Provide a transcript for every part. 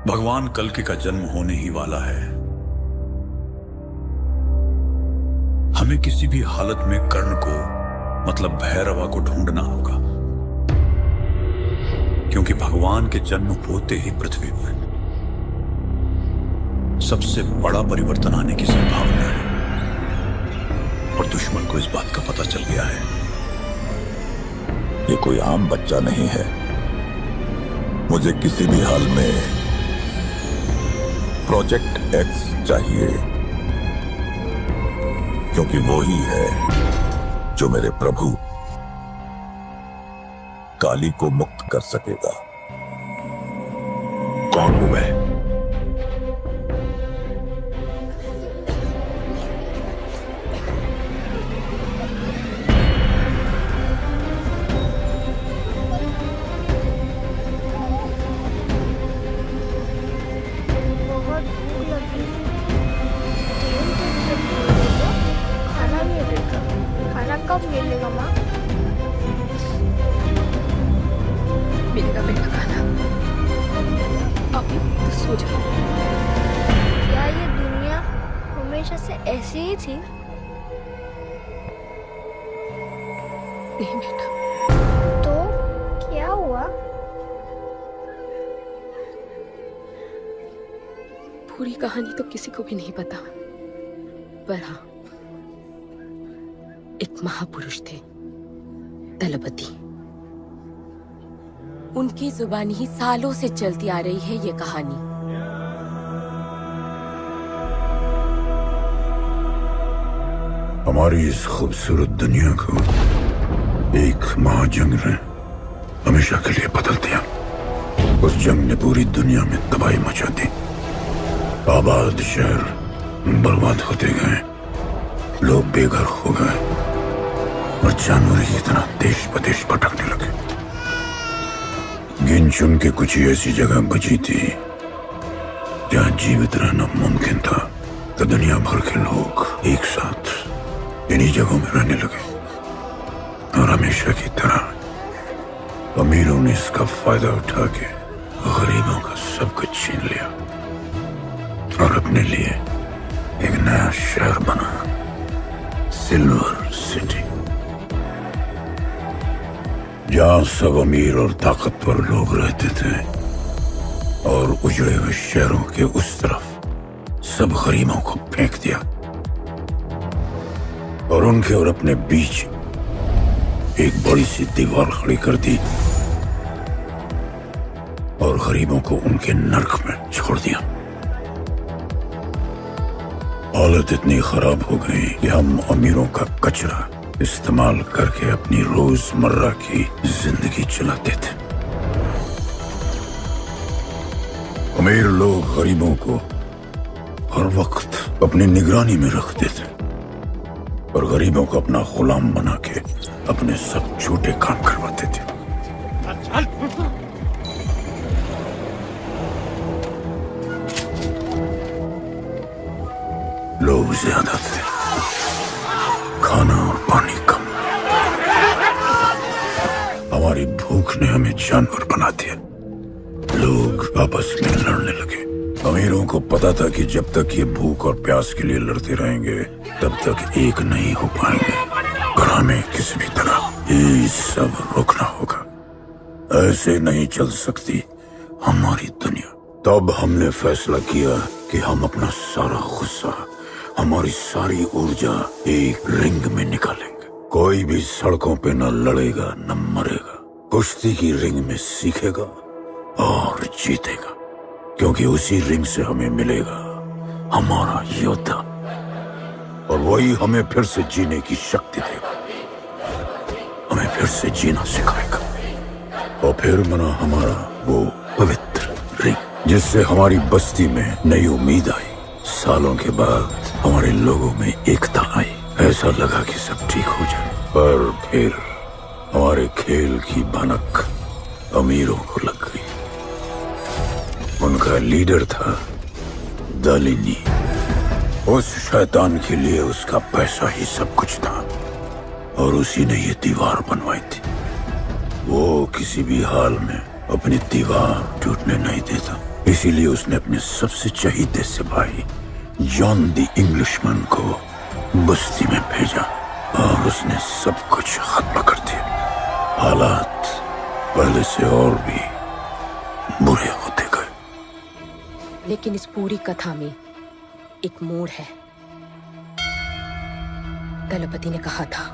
भगवान कल्कि का जन्म होने ही वाला है। हमें किसी भी हालत में कर्ण को मतलब भैरवा को ढूंढना होगा, क्योंकि भगवान के जन्म होते ही पृथ्वी पर सबसे बड़ा परिवर्तन आने की संभावना है और दुश्मन को इस बात का पता चल गया है। ये कोई आम बच्चा नहीं है। मुझे किसी भी हाल में प्रोजेक्ट एक्स चाहिए, क्योंकि वो ही है जो मेरे प्रभु काली को मुक्त कर सकेगा। कौन हूं मैं? बहुत भूख लगी। तेल तो मुझे मिलेगा, खाना मिलेगा। खाना कब मिलेगा माँ? मिलेगा बेटा खाना। अभी तो सो जा। क्या ये दुनिया हमेशा से ऐसी ही थी? नहीं बेटा, तो क्या हुआ? पूरी कहानी तो किसी को भी नहीं पता, पर हाँ, एक महापुरुष थे दलपति। उनकी जुबानी ही सालों से चलती आ रही है ये कहानी। हमारी इस खूबसूरत दुनिया को एक महाजंग ने हमेशा के लिए बदल दिया। उस जंग ने पूरी दुनिया में तबाही मचा दी। आबाद शहर बर्बाद होते गए, लोग बेघर हो गए और जानवर की तरह देश प्रदेश भटकने लगे। गिन चुन के कुछ ही ऐसी जगह बची थी जहां जीवित रहना मुमकिन था, तो दुनिया भर के लोग एक साथ इन्हीं जगहों में रहने लगे और हमेशा की तरह अमीरों ने इसका फायदा उठा के गरीबों का सब कुछ छीन लिया और अपने लिए एक नया शहर बना, सिल्वर सिटी, जहां सब अमीर और ताकतवर लोग रहते थे और उजड़े हुए शहरों के उस तरफ सब गरीबों को फेंक दिया और उनके और अपने बीच एक बड़ी सी दीवार खड़ी कर दी और गरीबों को उनके नर्क में छोड़ दिया। हालत इतनी खराब हो गई कि हम अमीरों का कचरा इस्तेमाल करके अपनी रोजमर्रा की जिंदगी चलाते थे। अमीर लोग गरीबों को हर वक्त अपनी निगरानी में रखते थे और गरीबों को अपना गुलाम बना के अपने सब छोटे काम करवाते थे। लोग ज्यादा थे, खाना और पानी कम। हमारी भूख ने हमें जानवर बना दिया। लोग आपस में लड़ने लगे। अमीरों को पता था कि जब तक ये भूख और प्यास के लिए लड़ते रहेंगे तब तक एक नहीं हो पाएंगे और हमें किसी भी तरह ये सब रोकना होगा। ऐसे नहीं चल सकती हमारी दुनिया। तब हमने फैसला किया कि हम अपना सारा गुस्सा, हमारी सारी ऊर्जा एक रिंग में निकालेंगे। कोई भी सड़कों पे न लड़ेगा न मरेगा, कुश्ती की रिंग में सीखेगा और जीतेगा, क्योंकि उसी रिंग से हमें मिलेगा हमारा योद्धा और वही हमें फिर से जीने की शक्ति देगा, हमें फिर से जीना सिखाएगा और फिर बना हमारा वो पवित्र रिंग, जिससे हमारी बस्ती में नई उम्मीद आई। सालों के बाद हमारे लोगों में एकता आई। ऐसा लगा कि सब ठीक हो जाए, पर फिर हमारे खेल की भनक अमीरों को लग गई। उनका लीडर था दालिनी। उस शैतान के लिए उसका पैसा ही सब कुछ था और उसी ने ये दीवार बनवाई थी। वो किसी भी हाल में अपनी दीवार टूटने नहीं देता, इसीलिए उसने अपने सबसे चहीते सिपाही जॉन द इंग्लिशमैन को बस्ती में भेजा और उसने सब कुछ खत्म कर दिया। हालात पहले से और भी बुरे होते गए। लेकिन इस पूरी कथा में एक मोड़ है। दलपति ने कहा था,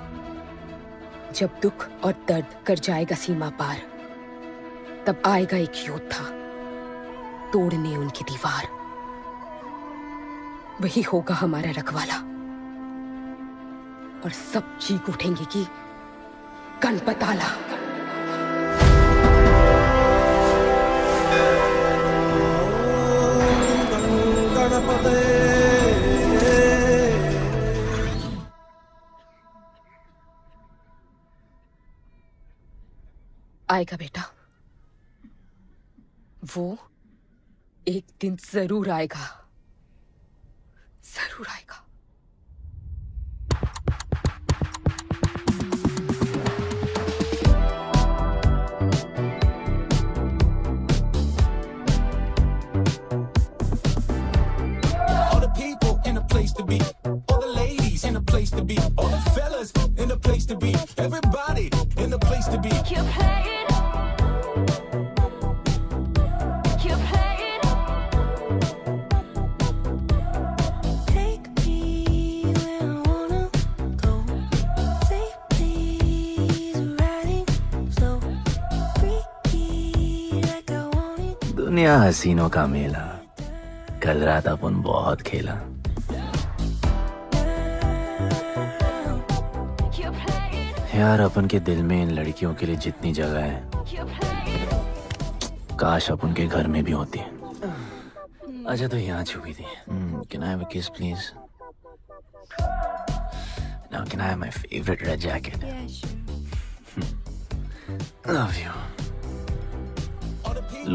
जब दुख और दर्द कर जाएगा सीमा पार, तब आएगा एक योद्धा तोड़ने उनकी दीवार। वही होगा हमारा रखवाला और सब चीख उठेंगे कि गणपताला। आएगा बेटा, वो एक दिन जरूर आएगा, जरूर आएगा। All the people in a place to be, all the ladies in a place to be, all the fellas in a place to be, everybody in a place to be. Keep playing. Keep playing. Take me where I wanna go. Safely riding slow. Freaky like I want it. दुनिया हसीनों का मेला, कल रात अपन बहुत खेला। Keep playing. यार अपन के दिल में इन लड़कियों के लिए जितनी जगह है, Keep playing. काश अपन के घर में भी होती। अच्छा तो यहाँ छुपी थी। Can I have a kiss please? Now can I have my favorite red jacket? Love you.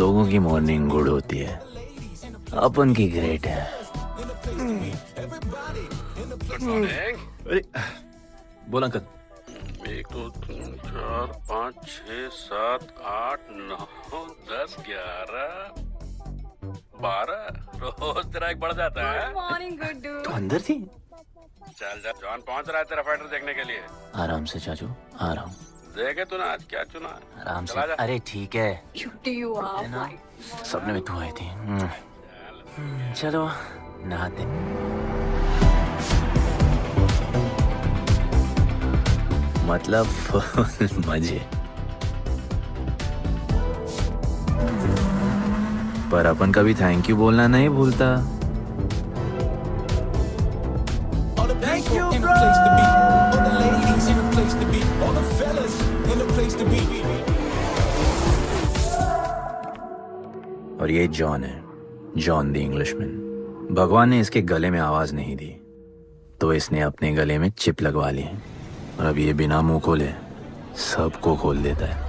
लोगों की मॉर्निंग गुड होती है, अपन की ग्रेट है। अरे बोला अंकल। 1 2 3 4 5 6 7 8 9 10 11 12 रोज तेरा एक बढ़ जाता है। Morning, good dude. तो अंदर थी। चल जा, जॉन पहुंच रहा है तेरा फाइटर देखने के लिए। आराम से चाचू, आराम। देखे तूने आज क्या चुना है? आराम से। चला जा। अरे ठीक है, Cutie you are. है ना? सपने में तू आई थी। चलो नहाते। मतलब फुल मजे। पर अपन कभी थैंक यू बोलना नहीं भूलता। All the people in a place to be, all the ladies in a place to be, all the fellas in a place to be. और ये जॉन है, जॉन द इंग्लिशमैन। भगवान ने इसके गले में आवाज नहीं दी, तो इसने अपने गले में चिप लगवा ली और अब ये बिना मुंह खोले सबको खोल देता है।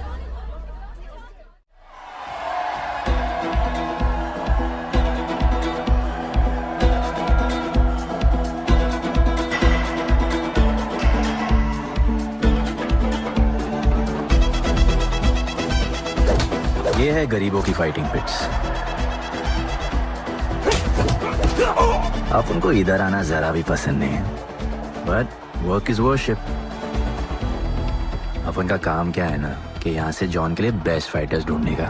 ये है गरीबों की फाइटिंग पिट्स। आप उनको इधर आना जरा भी पसंद नहीं है, बट वर्क इज वर्शिप। अपन का काम क्या है ना कि यहाँ से जॉन के लिए बेस्ट फाइटर्स ढूंढने का।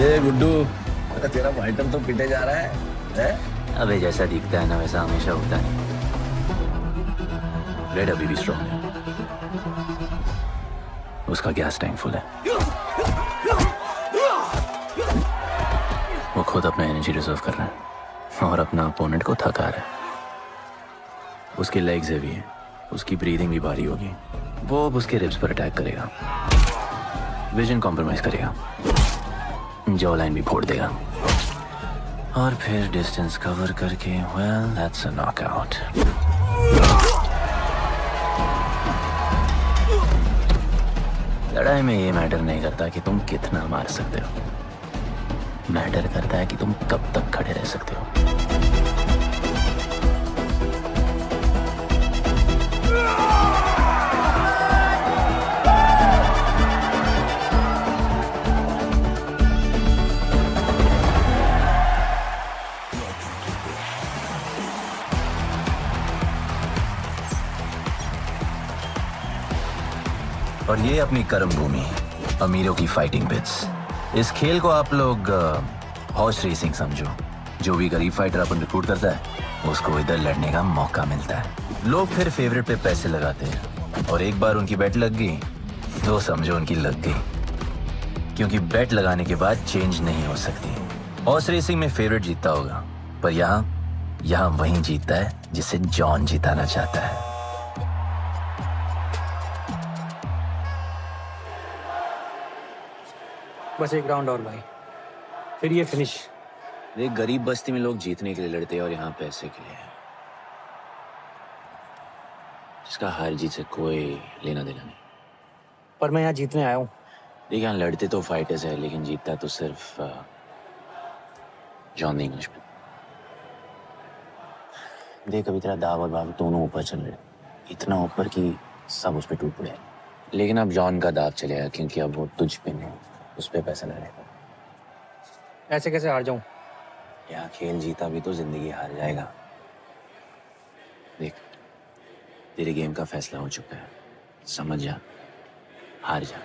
ये गुड्डू, तेरा फाइटर तो पिटे जा रहा है? अबे जैसा दिखता है ना वैसा हमेशा होता है। रेड अभी भी स्ट्रॉन्ग है, उसका गैस टैंक फुल है। वो खुद अपना एनर्जी रिजर्व कर रहा है और अपना अपोनेंट को थका रहा है। उसकी लेग्स हेवी है, उसकी ब्रीदिंग भी भारी होगी। वो अब उसके रिब्स पर अटैक करेगा, विजन कॉम्प्रोमाइज करेगा, जॉ लाइन भी फोड़ देगा और फिर डिस्टेंस कवर करके वेल दैट्स अ नॉकआउट। लड़ाई में ये मैटर नहीं करता कि तुम कितना मार सकते हो, मैटर करता है कि तुम कब तक खड़े रह सकते हो। और ये अपनी कर्म भूमि, अमीरों की फाइटिंग पिट्स। इस खेल को आप लोग हॉर्स रेसिंग समझो। जो भी गरीब फाइटर अपन रिक्रूट करता है उसको इधर लड़ने का मौका मिलता है। लोग फिर फेवरेट पे पैसे लगाते हैं और एक बार उनकी बेट लग गई तो समझो उनकी लग गई, क्योंकि बेट लगाने के बाद चेंज नहीं हो सकती। हॉर्स रेसिंग में फेवरेट जीतता होगा, पर यहाँ वही जीतता है जिसे जॉन जिताना चाहता है। बस एक राउंड और भाई, फिर ये फिनिश। एक गरीब बस्ती में लोग जीतने के लिए लड़ते हैं और यहाँ पैसे के लिए, जिसका हार जीत से कोई लेना देना नहीं। पर मैं यहाँ जीतने आया हूँ। देख, यहाँ लड़ते तो फाइटर्स है, लेकिन जीतता तो सिर्फ जॉन द इंग्लिशमैन। देख, अभी तेरा दाव और बाव दोनों ऊपर चल रहे, इतना ऊपर कि सब उस पर टूट पड़े। लेकिन अब जॉन का दाव चलेगा, क्योंकि अब वो तुझ पे नहीं, उस पे पैसा लगेगा। ऐसे कैसे हार जाऊं? यहाँ खेल जीता भी तो जिंदगी हार जाएगा। देख, तेरे गेम का फैसला हो चुका है, समझ जा, हार जा।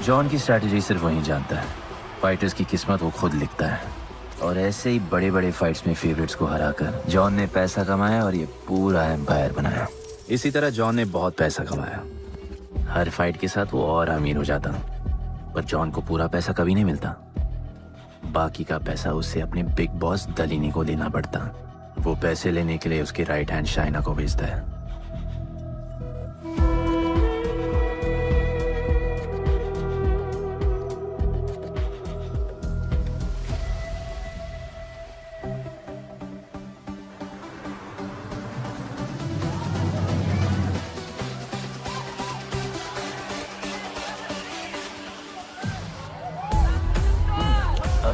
जॉन की स्ट्रैटेजी सिर्फ वही जानता है। फाइटर्स की किस्मत वो खुद लिखता है, और ऐसे ही बड़े बड़े फाइट्स में फेवरेट्स को हराकर जॉन ने पैसा कमाया और ये पूरा एम्पायर बनाया। इसी तरह जॉन ने बहुत पैसा कमाया। हर फाइट के साथ वो और अमीर हो जाता, पर जॉन को पूरा पैसा कभी नहीं मिलता। बाकी का पैसा उसे अपने बिग बॉस दलीनी को देना पड़ता। वो पैसे लेने के लिए उसके राइट हैंड शाइना को भेजता है।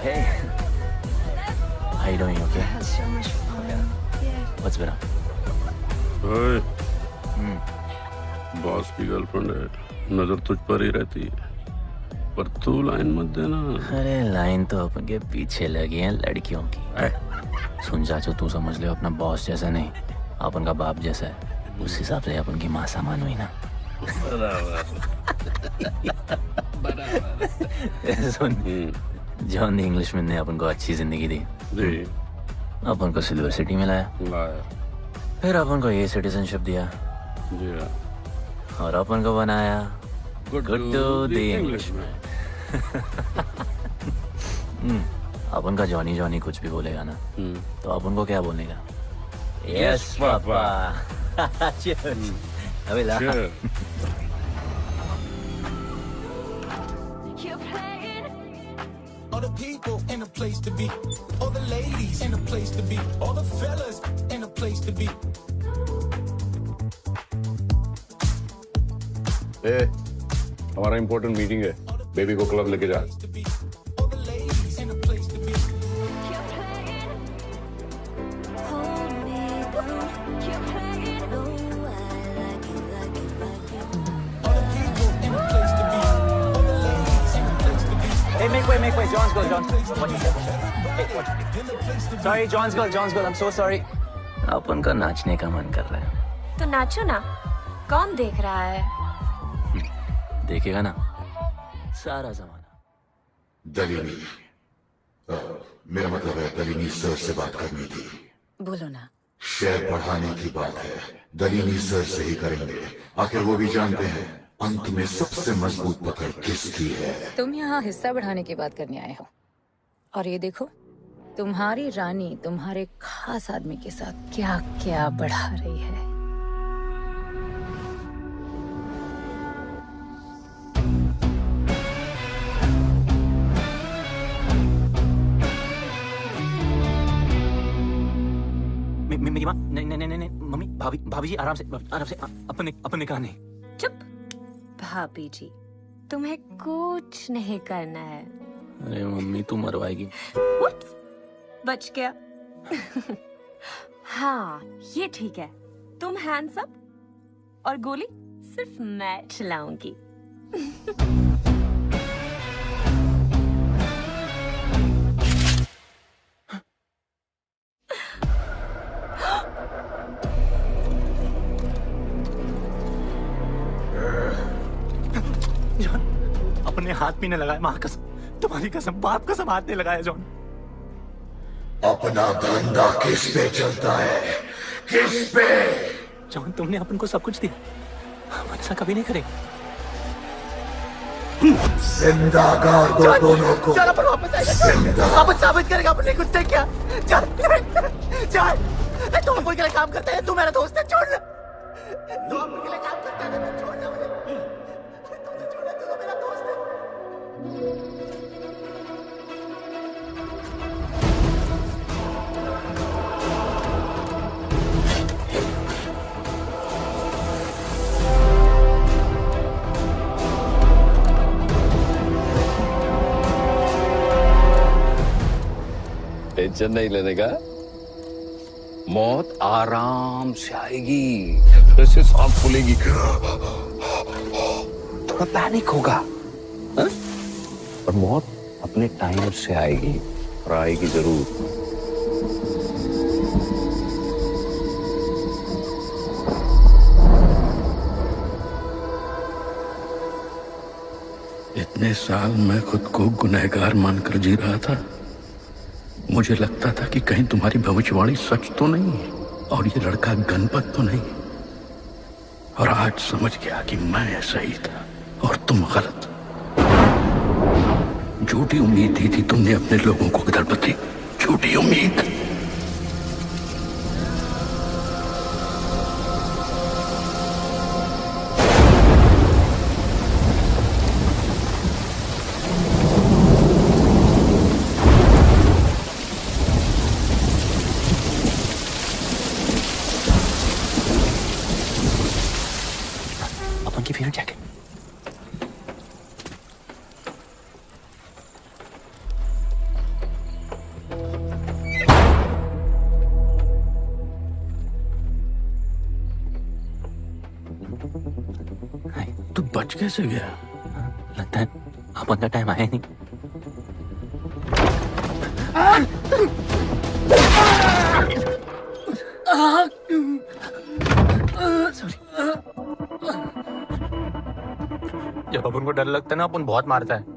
Hey, how you doing? Okay. So much fun. Yeah. What's been up? ओए, बॉस की गर्लफ्रेंड है, नजर तुझ पर ही रहती है, पर तू लाइन मत देना। अरे लाइन तो अपन के पीछे लगी है लड़कियों की। सुन चाचू, तू समझ ले अपना बॉस जैसा नहीं, अपन का बाप जैसा है। उस हिसाब से अपन की माँ सामान हुई ना। सुन, जॉन द इंग्लिशमैन ने अपन को अच्छी जिंदगी दी, अपन को सिल्वर सिटी में लाया, फिर अपन को ये सिटीजनशिप दिया, और अपन को बनाया गुड्डू द इंग्लिशमैन। अपन का जॉनी जॉनी कुछ भी बोलेगा ना, तो अपन को क्या बोलेगा? Yes papa. चीयर्स। अबे ला। You're playing. All the people in a place to be. All the ladies in a place to be. All the fellas in a place to be. हमारा इम्पोर्टेंट मीटिंग है, baby को club लेके जा। All the ladies in a place to be. You're playing. Hold me down. You're playing. All the people in a place to be. All the ladies in a place to be. Hey, make way. John's girl, John. What you said? Hey, what? Sorry, John's girl. I'm so sorry. अपन का नाचने का मन कर रहा है। तो नाचो ना, कौन देख रहा है? देखेगा ना सारा जमाना। दलीनी, मेरा मतलब है दलीनी सर से बात करनी थी। बोलो ना। शेयर बढ़ाने की बात है, दलीनी सर से ही करेंगे। आखिर वो भी जानते हैं अंत में सबसे मजबूत पकड़ किसकी है। तुम यहाँ हिस्सा बढ़ाने की बात करने आए हो, और ये देखो तुम्हारी रानी तुम्हारे खास आदमी के साथ क्या क्या बढ़ा रही है। भाभी जी आराम से अपन निकाह नहीं। चुप। भाभी जी, तुम्हें कुछ नहीं करना है। अरे मम्मी तू मरवाएगी। Whoops, बच गया। हाँ ये ठीक है, तुम हैंड्स अप और गोली सिर्फ मैं चलाऊंगी। जॉन, अपने हाथ पीने लगाए, माँ कसम, तुम्हारी कसम, बाप कसम हाथ नहीं लगाया जॉन। अपना धंधा किस पे चलता है? किस पे? जॉन तुमने अपन को सब कुछ दिया, अपन ऐसा कभी नहीं करेगा। जिंदा गाड़ दो दोनों को। चल अपन वापस आएगा, जिंदा। अपन साबित करेगा अपन ने कुछ नहीं किया। चल चल, तुम अपन के लिए काम करते हैं, तू मेरा दोस्त है, छोड़। तू अपन के लिए काम करता है, तो छोड़ ना मुझे। तुझे छोड़, तू तो मेरा दोस्त है। टेंशन नहीं लेने का, मौत आराम से आएगी, जैसे सांस फूलेगी, थोड़ा पैनिक होगा, हा? और मौत अपने टाइम से आएगी, और आएगी जरूर। इतने साल मैं खुद को गुनहगार मानकर जी रहा था। मुझे लगता था कि कहीं तुम्हारी भविष्यवाणी सच तो नहीं है और ये लड़का गणपत तो नहीं। और आज समझ गया कि मैं सही था और तुम गलत। झूठी उम्मीद दी थी तुमने अपने लोगों को गणपति, झूठी उम्मीद। की फेवरेट जैकेट। तू बच कैसे गया? लगता है अपन का टाइम आया नहीं। जब अपन को डर लगता है ना, अपन बहुत मारता है।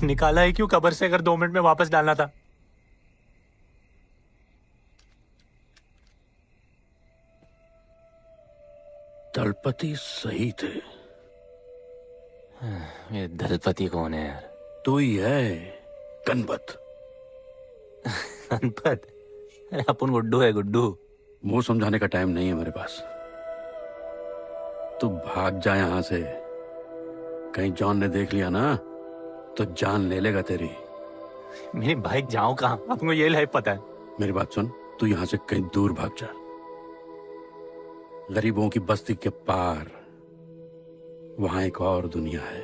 निकाला है क्यों कब्र से, अगर 2 मिनट में वापस डालना था। दलपति सही थे। ये दलपति कौन है यार? तू ही है गणपत। गणपत? अरे अपन गुड्डू है, गुड्डू। वो समझाने का टाइम नहीं है मेरे पास। तू भाग जा यहां से। कहीं जॉन ने देख लिया ना तो जान ले लेगा तेरी। मेरी बाइक जाऊं कहां? आपको ये लाइफ पता है। मेरी बात सुन, तू यहां से कहीं दूर भाग जा। गरीबों की बस्ती के पार वहां एक और दुनिया है।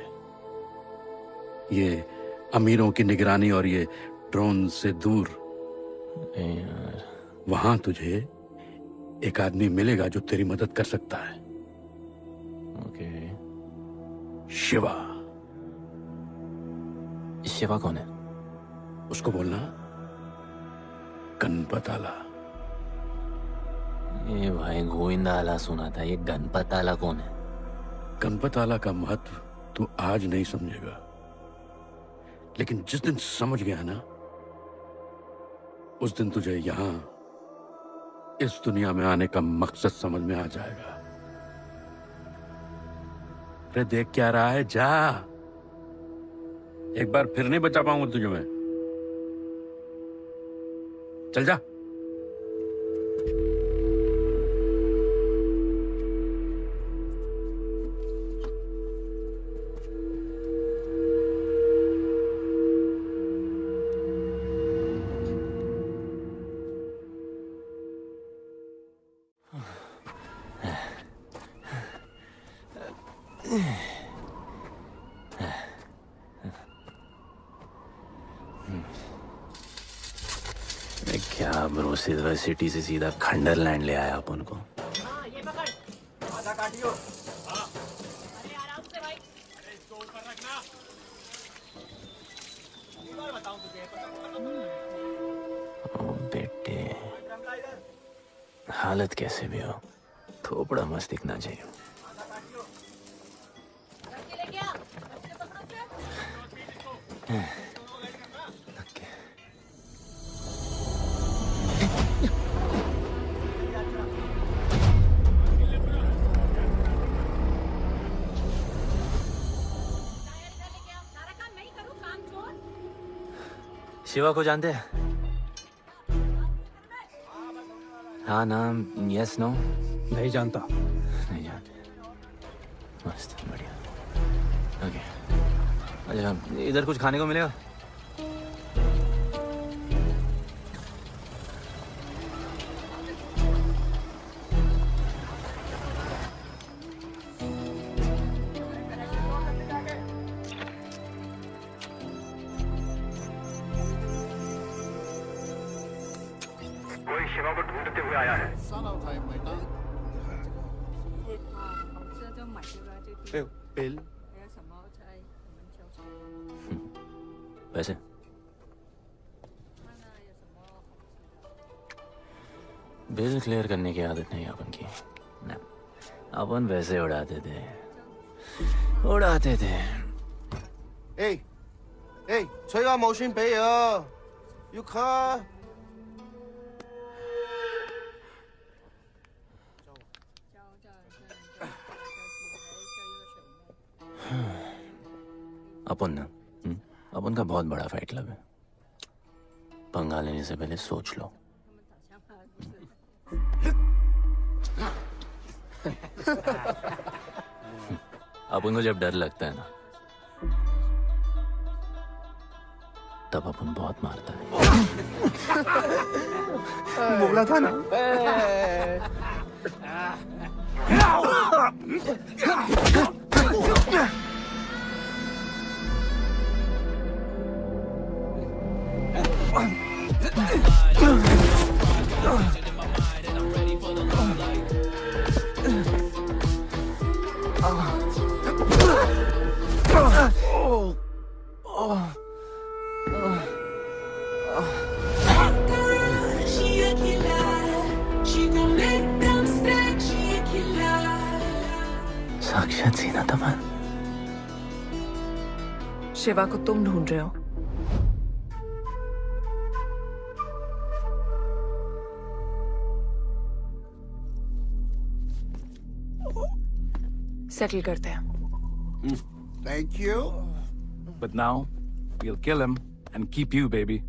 ये अमीरों की निगरानी और ये ड्रोन से दूर। यार वहां तुझे एक आदमी मिलेगा जो तेरी मदद कर सकता है। ओके। शिवा। शिवा कौन है? उसको बोलना गणपत आला। ये भाई गोविंदा आला सुना था, ये गणपत आला कौन है? गणपत आला का महत्व तू आज नहीं समझेगा, लेकिन जिस दिन समझ गया ना, उस दिन तुझे यहां इस दुनिया में आने का मकसद समझ में आ जाएगा। अरे देख क्या रहा है, जा। एक बार फिर नहीं बचा पाऊंगा तुझे मैं। चल जा। क्या ब्रो, सिल्वर सिटी से सीधा खंडरलैंड ले आया अपन को। ये पकड़, आधा काटियो। अरे आराम से भाई। अरे इसको ऊपर रखना। एक बार बताऊं तुझे। ओ बेटे, हालत कैसे भी हो, थोपड़ा मस्त दिखना चाहिए। शिवा को जानते हैं? हाँ, नाम यस नो? नहीं जानता। नहीं जानते। मस्त, बढ़िया। ओके, अच्छा इधर कुछ खाने को मिलेगा? शिवा को ढूंढते हुए आया है। बिल पैसे बिल क्लियर करने की आदत नहीं अपन की ना, अपन वैसे उड़ाते थे।吹下冇算俾啊，要卡。 अपन ना, अपन का बहुत बड़ा फाइट क्लब है। पंगा लेने से पहले सोच लो। अपन को जब डर लगता है ना, तब अपन बहुत मारता है। बोला था ना। साक्षात सीना तमन। शिवा को तुम ढूंढ रहे हो? सेटल करते हैं। Thank you. But now, we'll kill him and keep you, baby.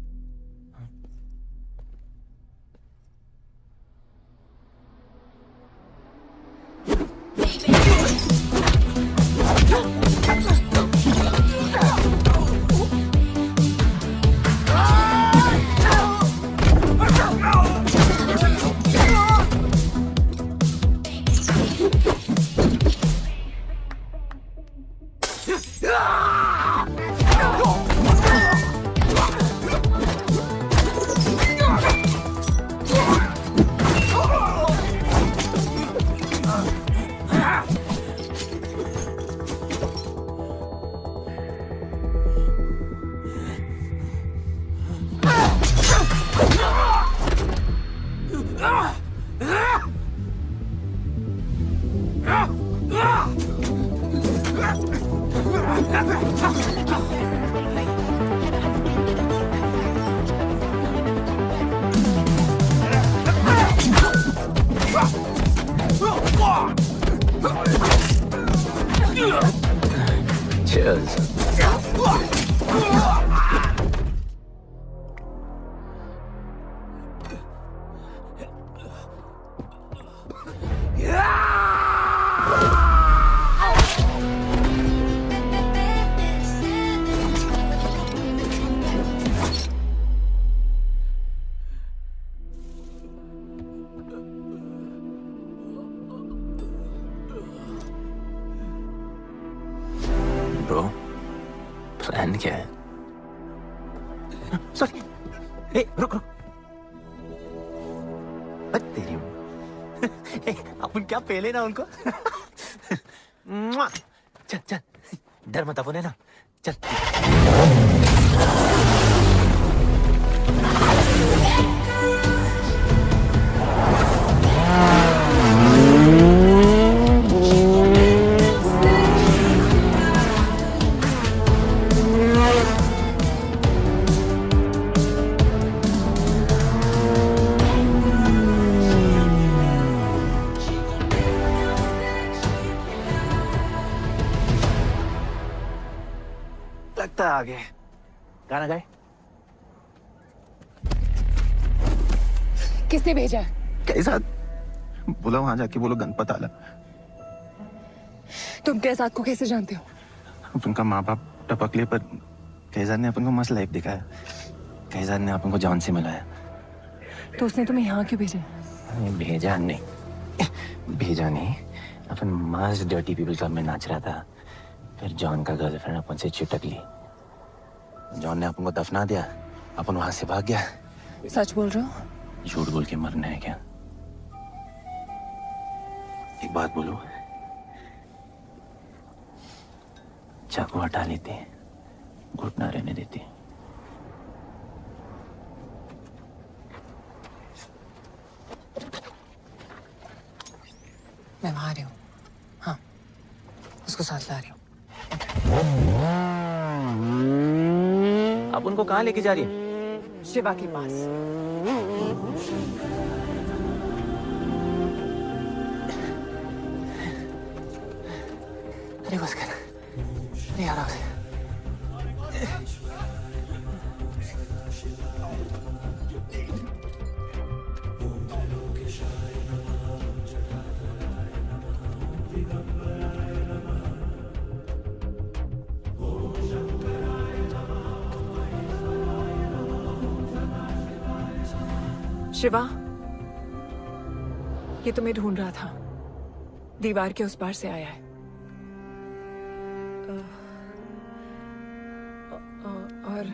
Bro, plan क्या है? सॉरी, रुक रुक। तेरी अपन क्या पहले ना उनको। चल चल, डर मत अपन है ना, चल। लगता है आगे गाना गाए। किसने भेजा? कैसा? बोला वहां जाके बोलो गणपत आला। तुम कैसाद को कैसे जानते हो? उनका माँ बाप टपकले पर कैसाद ने अपन को मस्त लाइफ दिखाया। कैसाद ने अपन को जॉन से मिलाया। तो उसने तुम्हें यहाँ क्यों भेजा? भेजा नहीं, अपन मस्त डर्टी पीपल क्लब में नाच रहा था। फिर जॉन का गर्लफ्रेंड अपन से चिपक ली। जॉन ने अपन को दफना दिया, अपन वहां से भाग गया। सच बोल रहे हो? झूठ बोल के मरना है क्या? एक बात बोलूं, चाकू हटा लेते, घुटना रहने देते। मैं वहां आ रही हूँ। हाँ, उसको साथ ला रही हूँ। आप उनको कहाँ लेके जा रही हैं? शिवा के पास। अरे बस कर, नहीं आ रहा उसे। शिवा, ये तुम्हें ढूंढ रहा था। दीवार के उस पार से आया है। और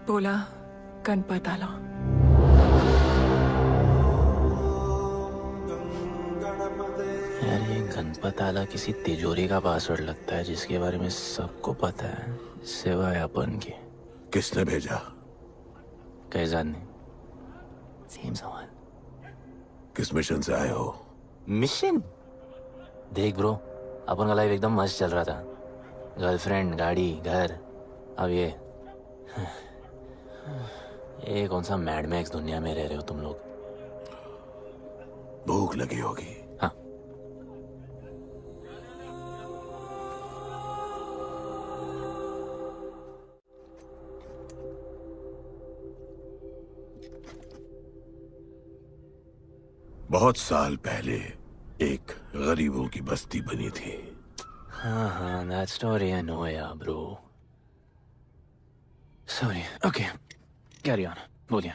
बोला गणपत आला। यार ये गणपत आला किसी तिजोरी का पासवर्ड लगता है जिसके बारे में सबको पता है सिवाय अपन के। किसने भेजा? कैसाद ने। सेम सवाल। किस मिशन से आए हो? मिशन? देख ब्रो, अपन का लाइफ एकदम मस्त चल रहा था। गर्लफ्रेंड, गाड़ी, घर। अब ये कौन सा मैड मैक्स दुनिया में रह रहे हो तुम लोग। भूख लगी होगी। हाँ। बहुत साल पहले एक गरीबों की बस्ती बनी थी। हाँ, that story I know, yeah, bro. Sorry. Okay, carry on. बोलिए।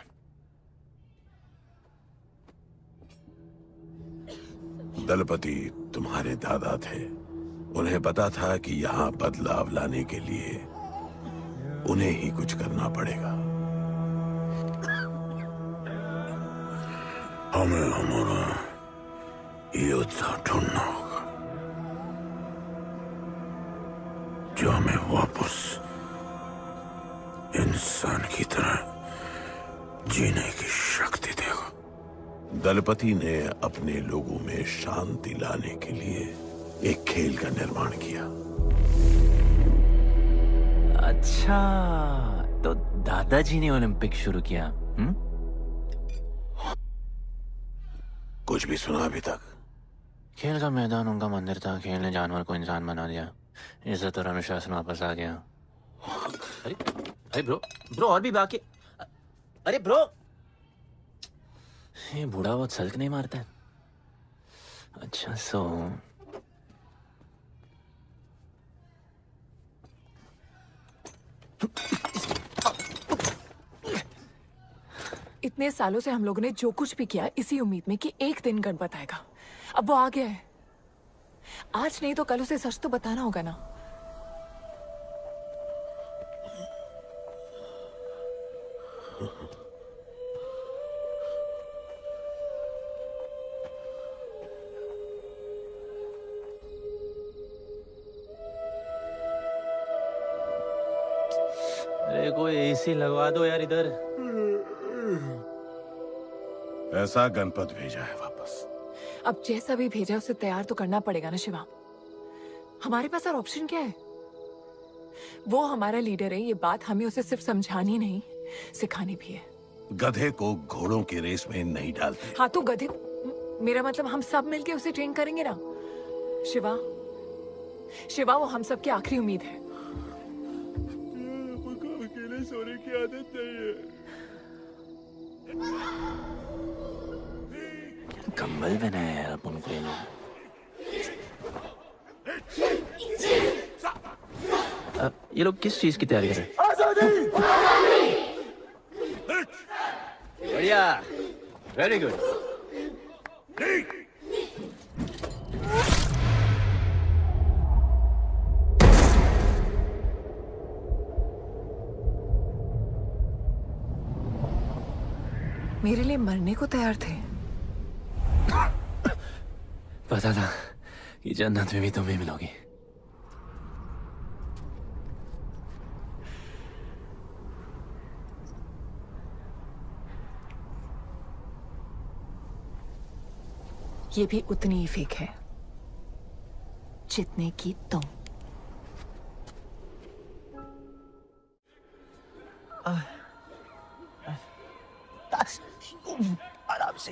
दलपति तुम्हारे दादा थे। उन्हें पता था कि यहाँ बदलाव लाने के लिए उन्हें ही कुछ करना पड़ेगा। हमें हमारा योद्धा ढूंढना होगा जो हमें वापस इंसान की तरह जीने की शक्ति देगा। दलपति ने अपने लोगों में शांति लाने के लिए एक खेल का निर्माण किया। अच्छा, तो दादाजी ने ओलंपिक शुरू किया। कुछ भी सुना अभी तक? खेल का मैदान उनका मंदिर था, खेल ने जानवर को इंसान बना दिया, इज्जत और अनुशासन वापस आ गया। अरे अरे ब्रो और भी बाकी। अरे ब्रो, ये बूढ़ा बहुत सल्क नहीं मारता है। अच्छा सो इतने सालों से हम लोगों ने जो कुछ भी किया इसी उम्मीद में कि एक दिन गणपत आएगा। अब वो आ गया है। आज नहीं तो कल उसे सच तो बताना होगा ना। अरे कोई एसी लगवा दो यार इधर। ऐसा गणपत भेजा है वापस। अब जैसा भी भेजा उसे तैयार तो करना पड़ेगा ना शिवा। हमारे पास और ऑप्शन क्या है? वो हमारा लीडर है, ये बात हमें उसे सिर्फ समझानी नहीं सिखानी भी है। गधे को घोड़ों की रेस में नहीं डालते। हाँ तो गधे, मेरा मतलब हम सब मिलके उसे ट्रेन करेंगे ना। शिवा, शिवा वो हम सब की आखिरी उम्मीद है। अकेले सोने की आदत नहीं है। कंबल बनाया यार अपन को ये लोग। ये लोग किस चीज की तैयारी कर रहे हैं? बढ़िया, वेरी गुड। मेरे लिए मरने को तैयार थे। पता था कि जन्नत में भी तुम ही मिलोगी। ये भी उतनी ही फेक है जितने की तुम। आराम से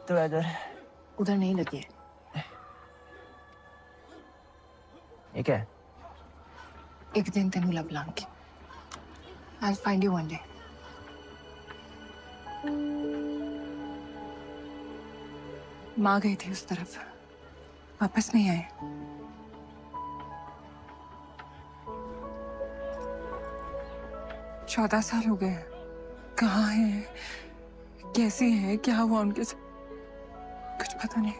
थोड़ा इधर। उधर नहीं लगी है। ये क्या है? एक दिन तेनू लब Langi. I'll find you one day. माँ गई थी उस तरफ, वापस नहीं आए। चौदह साल हो गए। कहाँ है, कैसे है, क्या हुआ उनके साथ, कुछ पता नहीं।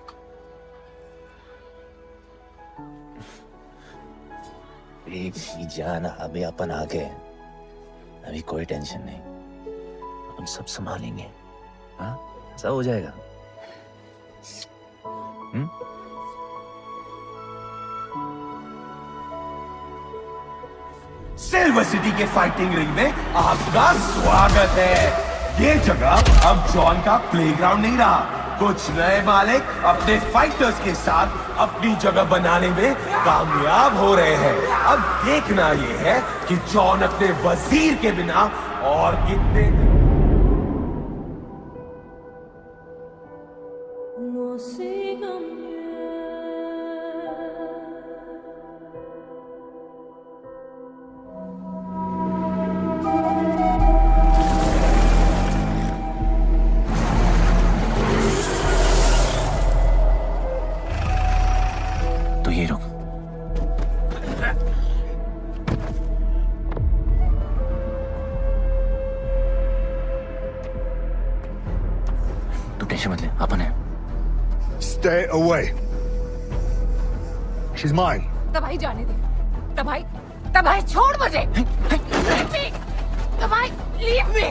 बेबी जान, अभी अपन आ गए, अभी कोई टेंशन नहीं, हम सब संभालेंगे। हाँ सब हो जाएगा। सिल्वर सिटी के फाइटिंग रिंग में आपका स्वागत है। ये जगह अब जॉन का प्लेग्राउंड नहीं रहा। कुछ नए मालिक अपने फाइटर्स के साथ अपनी जगह बनाने में कामयाब हो रहे हैं। अब देखना ये है कि जॉन अपने वजीर के बिना और कितने तो ये रुक। तू टेंशन मत ले, अपन है। Stay away. She's mine. तबाही जाने दे। तबाही छोड़ मुझे। Leave me. तबाही, leave me.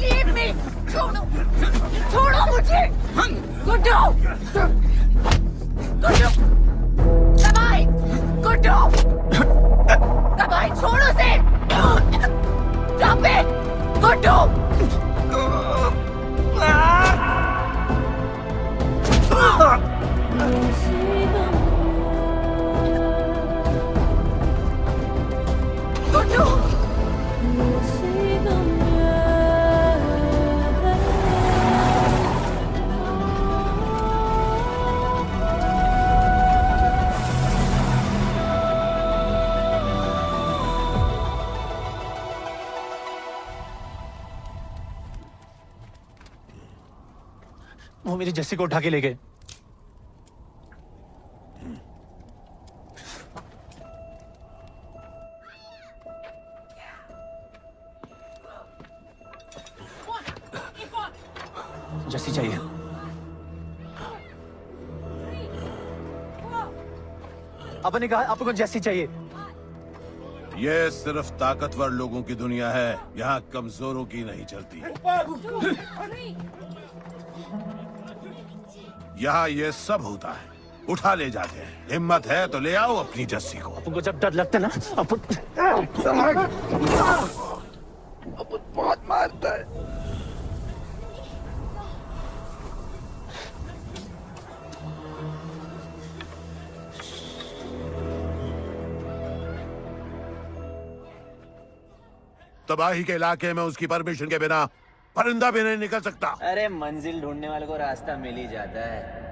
Leave me. छोड़ो मुझे। गुड्डू। तबाही छोड़ो से। Stop it. गुड्डू। गुड्डू। वो मेरी जस्सी को उठा के ले गए। जस्सी चाहिए। आपने कहा आपको जस्सी चाहिए। ये सिर्फ ताकतवर लोगों की दुनिया है, यहाँ कमजोरों की नहीं चलती। यहाँ ये सब होता है, उठा ले जाते हैं। हिम्मत है तो ले आओ अपनी जस्सी को। आपको जब डर लगता है ना, आप बहुत मारता है। तबाही के इलाके में उसकी परमिशन के बिना परिंदा भी नहीं निकल सकता। अरे मंजिल ढूंढने वाले को रास्ता मिल ही जाता है।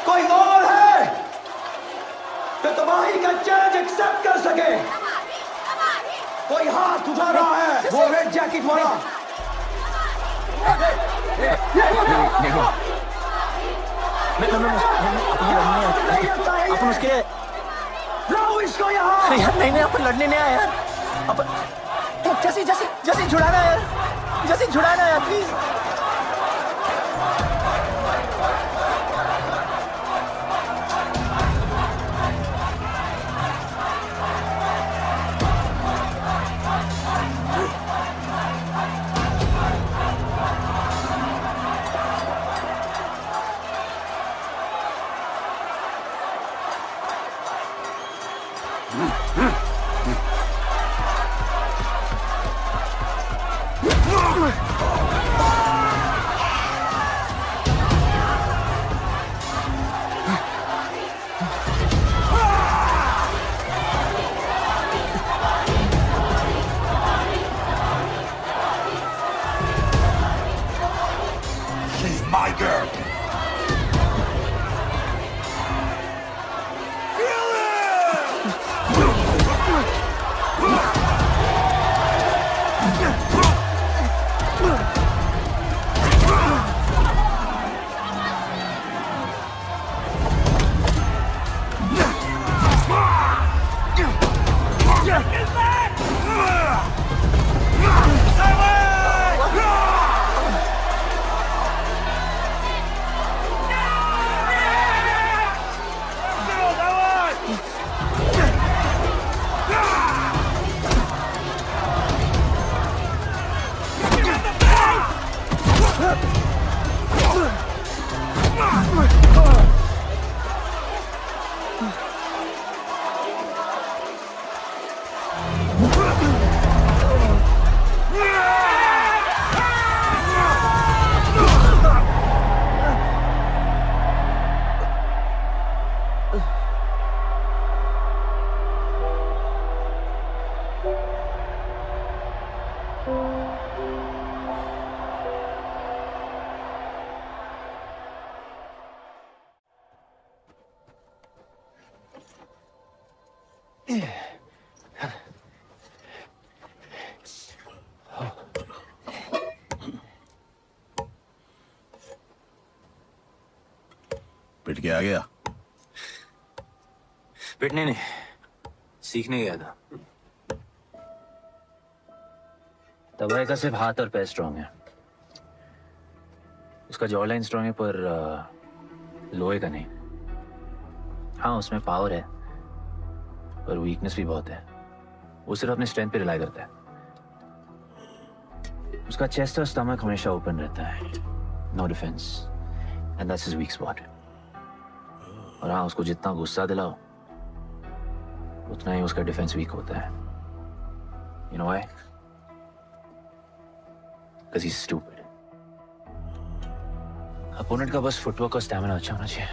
कोई और है जो तबाही का चैलेंज एक्सेप्ट कर सके? कोई हाथ उठा रहा है, वो रेड जैकेट वाला। अपन उसके लाओ इसको यहाँ। यार नहीं अपन लड़ने नहीं आया यार। अपन जैसी जैसी जैसी छुड़ाना यार, जैसी छुड़ाना यार प्लीज। She's my girl. पिट के आ गया? पिटने नहीं, सीखने गया था। तबाही का सिर्फ हाथ और पैर स्ट्रांग है, उसका जॉ लाइन स्ट्रांग है, पर लोहे का नहीं। हाँ उसमें पावर है, पर वीकनेस भी बहुत है। वो सिर्फ अपने स्ट्रेंथ पे रिलाई करता है। उसका चेस्ट और स्टमक हमेशा ओपन रहता है, no defence, and that's his weak spot. और हाँ उसको जितना गुस्सा दिलाओ उतना ही उसका डिफेंस वीक होता है। You know why? Because he's stupid. Opponent का बस फुटवर्क और स्टैमिना अच्छा होना चाहिए।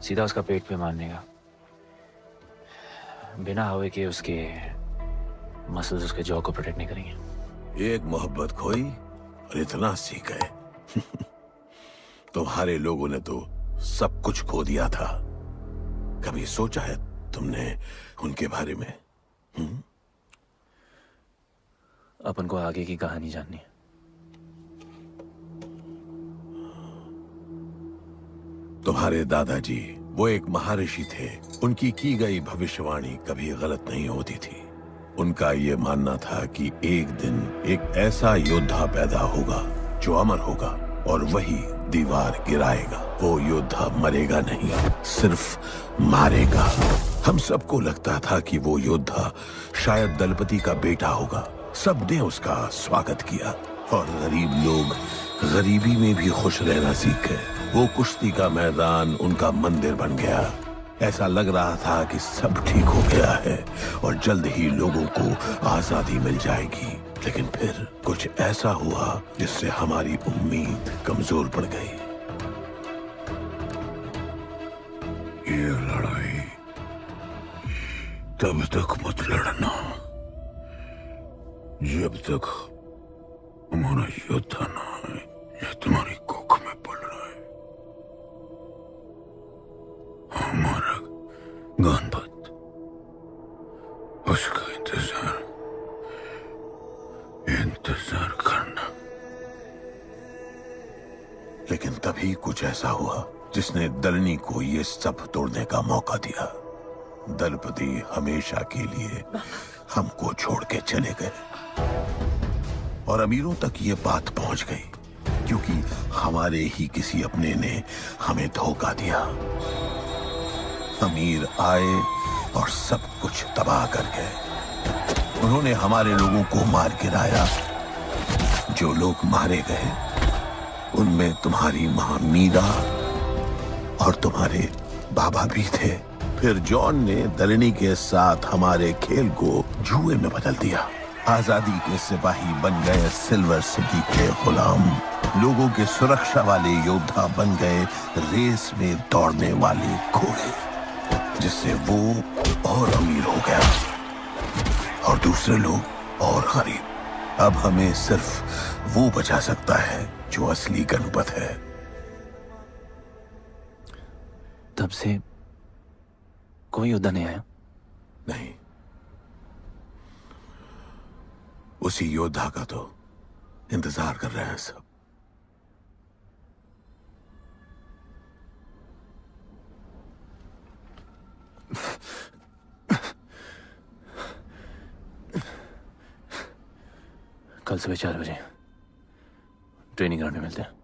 सीधा उसका पेट पे मारने का, बिना हवा के। उसके मसल्स उसके जॉ को प्रोटेक्ट नहीं करेंगे। एक मोहब्बत खोई और इतना सीख गए। तुम्हारे लोगों ने तो सब कुछ खो दिया था। कभी सोचा है तुमने उनके बारे में? अपन को आगे की कहानी जाननी है। तुम्हारे दादाजी वो एक महर्षि थे। उनकी की गई भविष्यवाणी कभी गलत नहीं होती थी। उनका ये मानना था कि एक दिन एक ऐसा योद्धा पैदा होगा जो अमर होगा और वही दीवार गिराएगा। वो योद्धा मरेगा नहीं, सिर्फ मारेगा। हम सबको लगता था कि वो योद्धा शायद दलपति का बेटा होगा। सबने उसका स्वागत किया और गरीब लोग गरीबी में भी खुश रहना सीख गए। वो कुश्ती का मैदान उनका मंदिर बन गया। ऐसा लग रहा था कि सब ठीक हो गया है और जल्द ही लोगों को आजादी मिल जाएगी। लेकिन फिर कुछ ऐसा हुआ जिससे हमारी उम्मीद कमजोर पड़ गई। ये लड़ाई तब तक मत लड़ना जब तक हमारा योद्धा ना है या तुम्हारी कोख में पड़ रहा है। हमारा गणपत, उसका इंतजार करना। लेकिन तभी कुछ ऐसा हुआ जिसने दलनी को ये सब तोड़ने का मौका दिया। दलपति हमेशा के लिए हमको छोड़ के चले गए और अमीरों तक ये बात पहुंच गई क्योंकि हमारे ही किसी अपने ने हमें धोखा दिया। अमीर आए और सब कुछ तबाह कर गए। उन्होंने हमारे लोगों को मार गिराया। जो लोग मारे गए उनमें तुम्हारी मां मीरा और तुम्हारे बाबा भी थे। फिर जॉन ने दलनी के साथ हमारे खेल को जुए में बदल दिया। आजादी के सिपाही बन गए सिल्वर सिटी के गुलाम। लोगों के सुरक्षा वाले योद्धा बन गए रेस में दौड़ने वाले घोड़े, जिससे वो और अमीर हो गया और दूसरे लोग और गरीब। अब हमें सिर्फ वो बचा सकता है जो असली गणपत है। तब से कोई योद्धा नहीं आया? नहीं, उसी योद्धा का तो इंतजार कर रहे हैं सब। कल सुबह 4 बजे ट्रेनिंग ग्राउंड में मिलते हैं।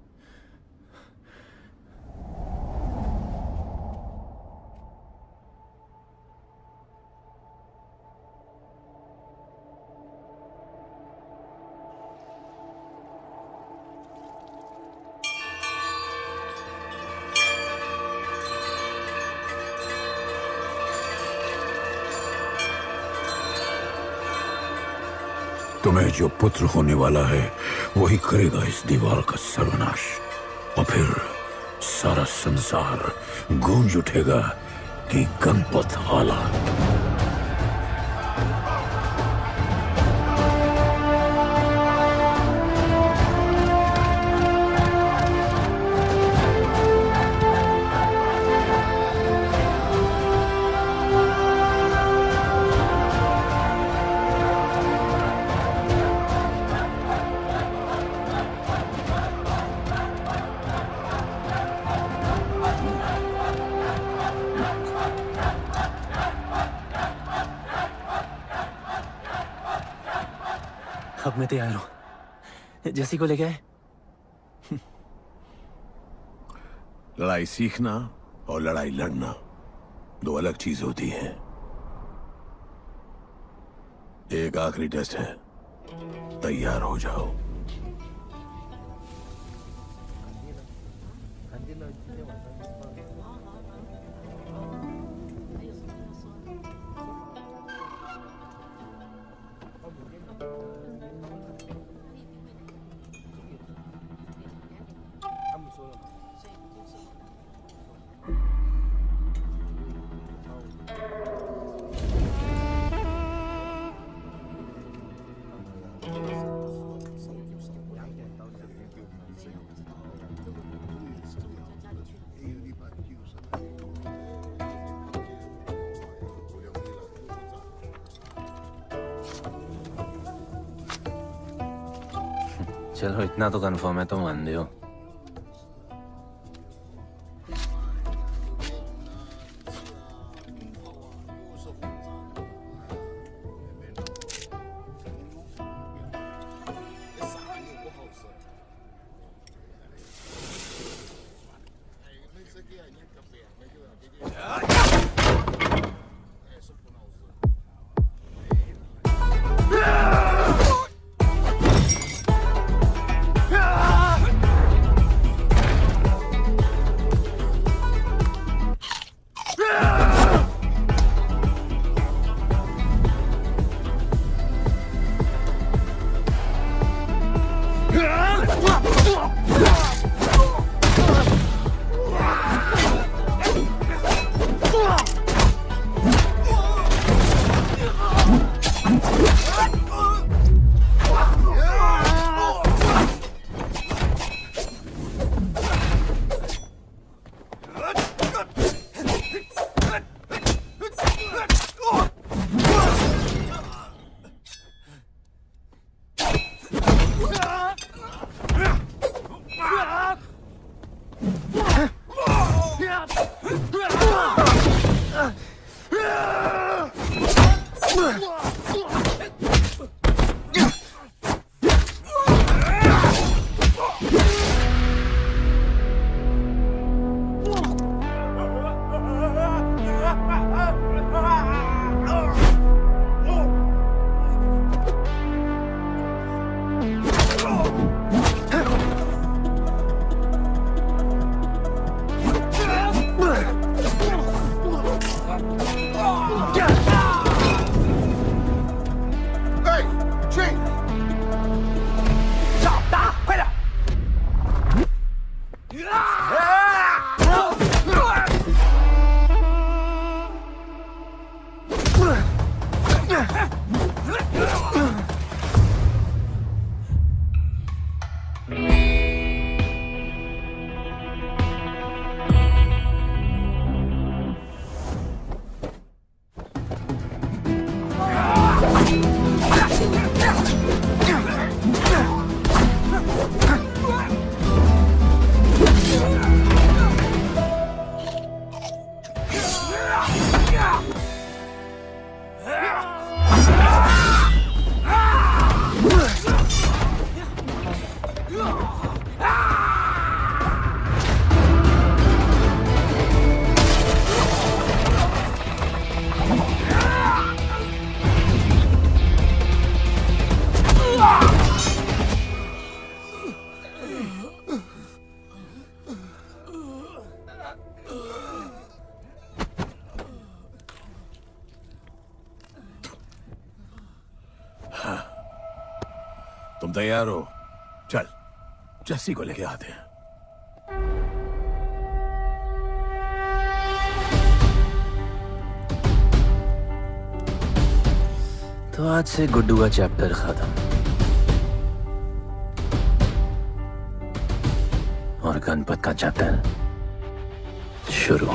तुम्हें जो पुत्र होने वाला है वही करेगा इस दीवार का सर्वनाश। और फिर सारा संसार गूंज उठेगा कि गणपत आला। अब मैं तैयार हूं। जैसी को लेके आए। लड़ाई सीखना और लड़ाई लड़ना दो अलग चीज होती है। एक आखिरी टेस्ट है, तैयार हो जाओ। चलो इतना तो कंफर्म है तो मान दो। तुम तैयार हो? चल जस्सी को लेके आते हैं। तो आज से गुड्डू का चैप्टर खत्म और गणपत का चैप्टर शुरू।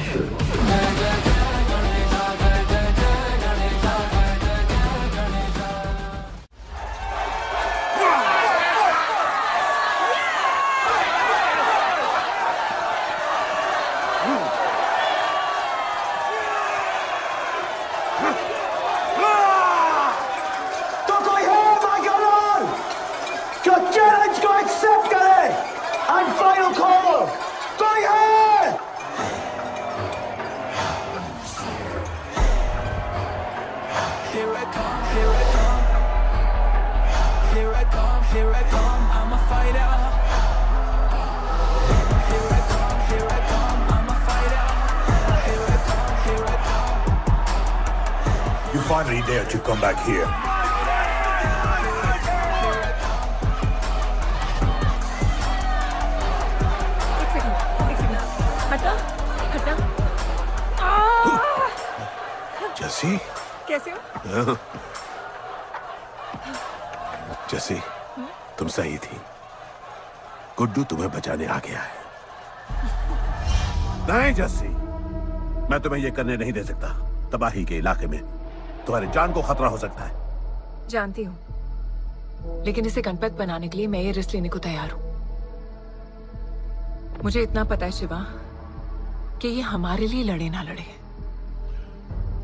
You finally dared to come back here. हटा हटा। जस्सी कैसे हो? जस्सी तुम सही थी। गुड्डू तुम्हें बचाने आ गया है। नहीं जस्सी, मैं तुम्हें यह करने नहीं दे सकता। तबाही के इलाके में तुम्हारी जान को खतरा हो सकता है। जानती हूँ, लेकिन इसे गणपत बनाने के लिए मैं ये रिस्क लेने को तैयार हूं। मुझे इतना पता है शिवा कि ये हमारे लिए लड़े ना लड़े,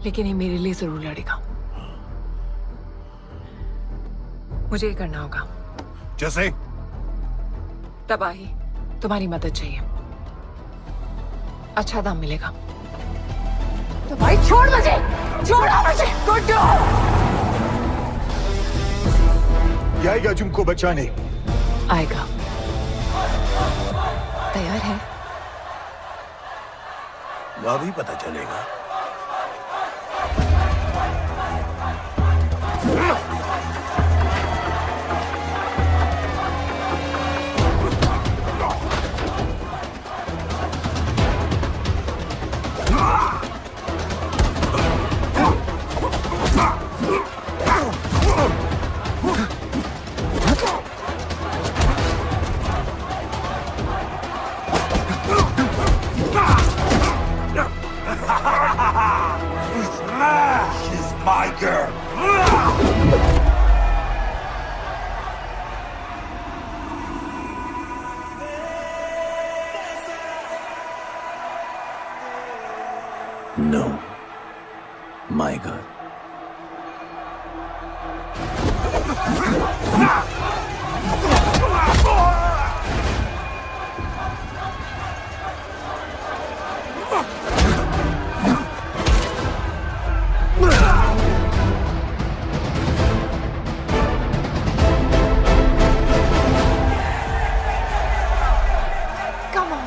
लेकिन ये मेरे लिए जरूर लड़ेगा। मुझे ये करना होगा। जैसे? तबाही, तुम्हारी मदद चाहिए। अच्छा दाम मिलेगा। तो भाई छोड़ मुझे, छोड़ो मुझे। गुड्डू ये आएगा तुमको बचाने। आएगा। तैयार है? अभी पता चलेगा। She's my girl. No, my girl. Come on.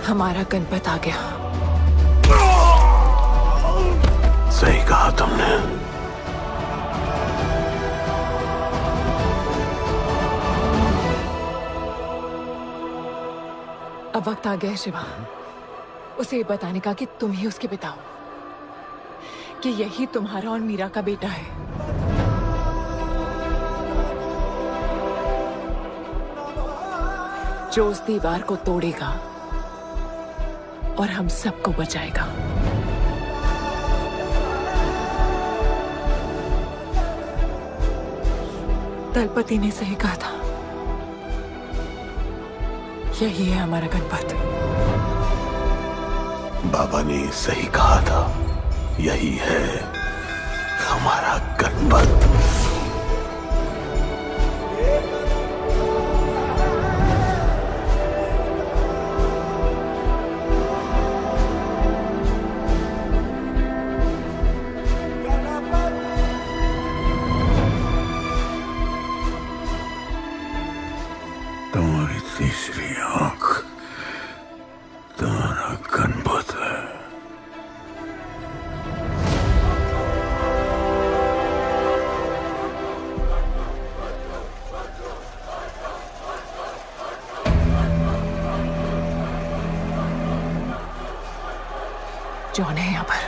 हमारा गणपत आ गया। सही कहा तुमने। अब वक्त आ गया है शिवा, उसे ये बताने का कि तुम ही उसके पिता हो, कि यही तुम्हारा और मीरा का बेटा है। जो उस दीवार को तोड़ेगा और हम सबको बचाएगा। दलपति ने सही कहा था, यही है हमारा गणपत। बाबा ने सही कहा था, यही है हमारा गणपत। तुम्हारी तीसरी आंख तुम्हारा गणपत है। जॉन है यहाँ पर।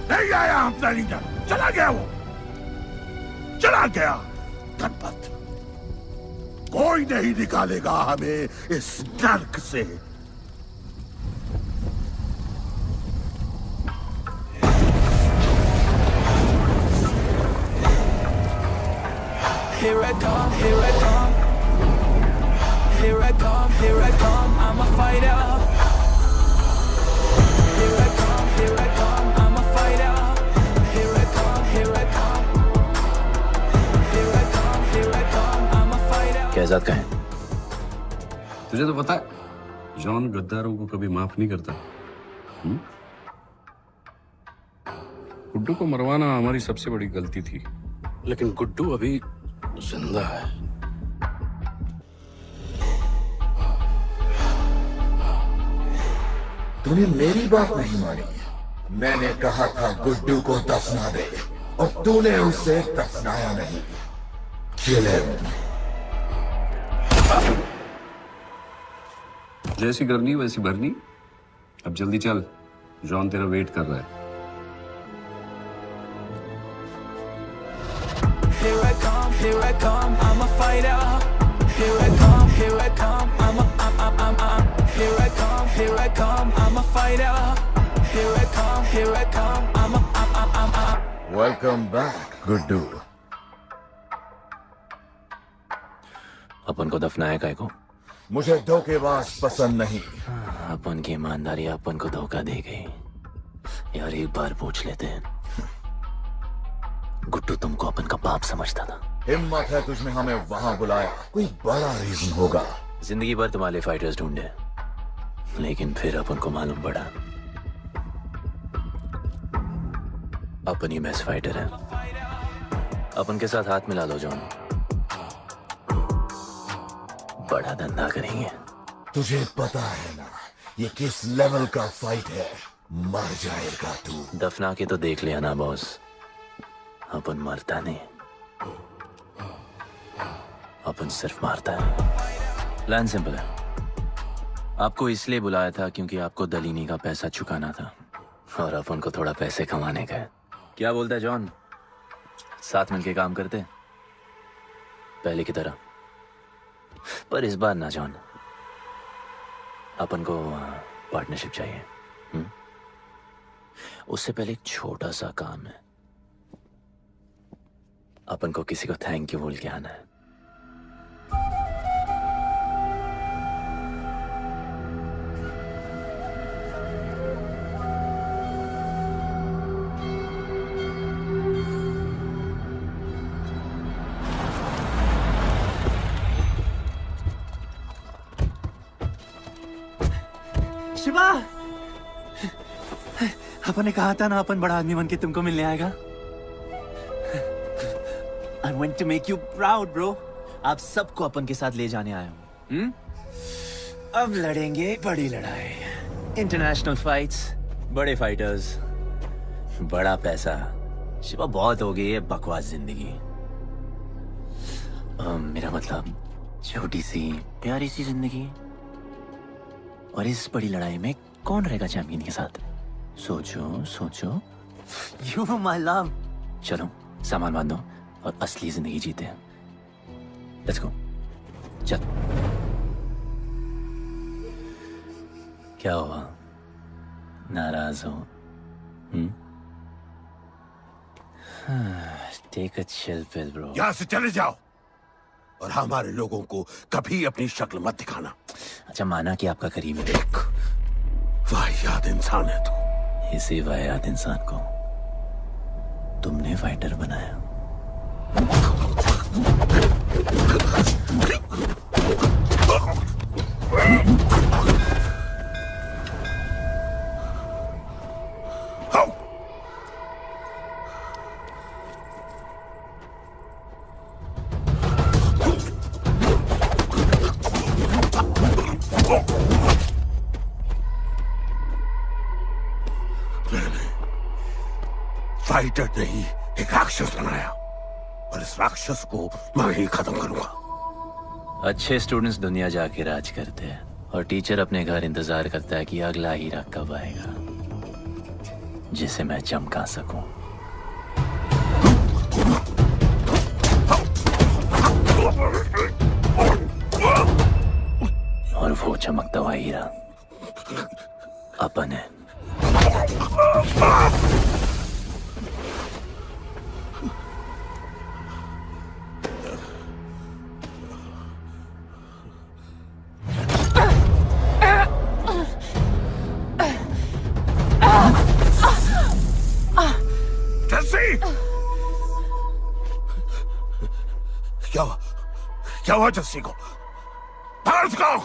नहीं आया अपना लीडर, चला गया वो, चला गया। गणपत, कोई नहीं निकालेगा हमें इस नर्क से। Here I come, here I come. Here I come, here I come. I'm a fighter. Here I come, here I come. I'm a fighter. Here I come, here I come. Here I come, here I come. I'm a fighter. Kaizad का है? तुझे तो पता है, John गद्दारों को कभी माफ नहीं करता। गुड्डू को मरवाना हमारी सबसे बड़ी गलती थी, लेकिन गुड्डू अभी जिंदा है। तूने मेरी बात नहीं मानी। मैंने कहा था गुड्डू को दफना दे, और तूने उसे दफनाया नहीं। Kill him. जैसी करनी वैसी भरनी। अब जल्दी चल, जॉन तेरा वेट कर रहा है। Here I come, here I come, I'm a fighter. Here I come, here I come, I'm here I come, here I come, I'm a fighter. Here I come, here I come, I'm Welcome back, Guddu. अपन को दफनाया काय को? मुझे धोखेबाज पसंद नहीं। अपन की ईमानदारी अपन को धोखा दे गई। यार एक बार पूछ लेते हैं, गुड्डू तुमको अपन का बाप समझता था? हिम्मत है तुझमें हमें वहां बुलाया, कोई बड़ा रीजन होगा। जिंदगी भर तुम्हारे फाइटर्स ढूंढे, लेकिन फिर अपन को मालूम पड़ा अपन ही बेस्ट फाइटर है। अपन के साथ हाथ मिला लो जॉन, बड़ा धंधा करेंगे। तुझे पता है ना ये किस लेवल का फाइट है? मर जाएगा तू। दफना के तो देख लिया ना बॉस, अपन मरता नहीं, अपन सिर्फ मारता है। प्लान सिंपल है, आपको इसलिए बुलाया था क्योंकि आपको दलीनी का पैसा चुकाना था, और अपन को थोड़ा पैसे कमाने का है। क्या बोलता है जॉन, साथ मिलके काम करते पहले की तरह? पर इस बार ना जॉन, अपन को पार्टनरशिप चाहिए। उससे पहले एक छोटा सा काम है, अपन को किसी को थैंक यू बोल के आना है। शिवा, अपन ने कहा था ना अपन बड़ा आदमी बन के तुमको मिलने आएगा। I want to make you proud, bro. आप सबको अपन के साथ ले जाने आया हूँ। अब लड़ेंगे बड़ी लड़ाई, इंटरनेशनल फाइट्स, बड़े फाइटर्स, बड़ा पैसा। शिवा बहुत हो गई है बकवास जिंदगी। मेरा मतलब छोटी सी प्यारी सी जिंदगी, और इस बड़ी लड़ाई में कौन रहेगा चैंपियन के साथ? सोचो सोचो। You my love. चलो सामान बांधो और असली जिंदगी जीते हैं। Let's go. चल। क्या हुआ, नाराज हो? Take a chill pill, bro. यहाँ से चले जाओ, और हमारे लोगों को कभी अपनी शक्ल मत दिखाना। अच्छा माना कि आपका करीब है। वाहियात इंसान है तू। इसी वाहियात इंसान को तुमने फाइटर बनाया। फाइटर नहीं, एक राक्षस बनाया और इस राक्षस को मैं ही खत्म करूंगा। अच्छे स्टूडेंट्स दुनिया जाके राज करते हैं और टीचर अपने घर इंतजार करता है कि अगला हीरा कब आएगा जिसे मैं चमका सकूं। और वो चमकता हुआ हीरा अपन है। क्या हुआ जस्सी को? बाहर निकालो।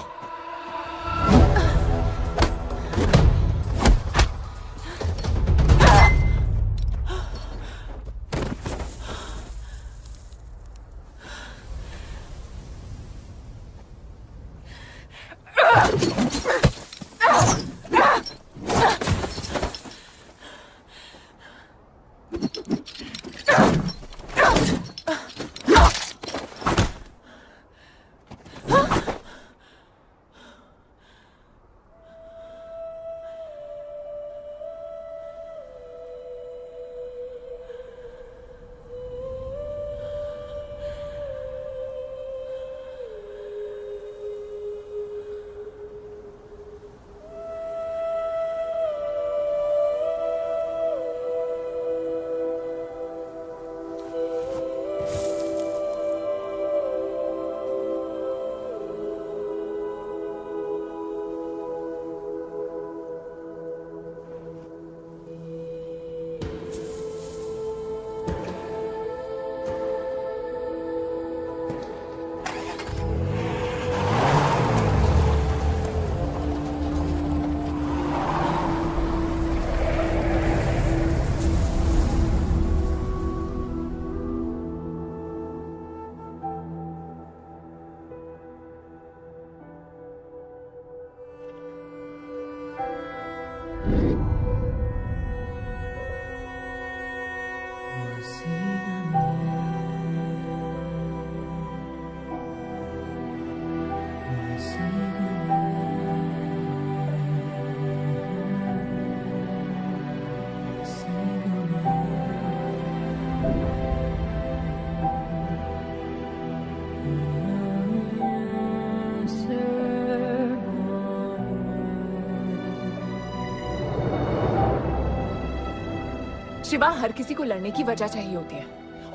शिवा, हर किसी को लड़ने की वजह चाहिए होती है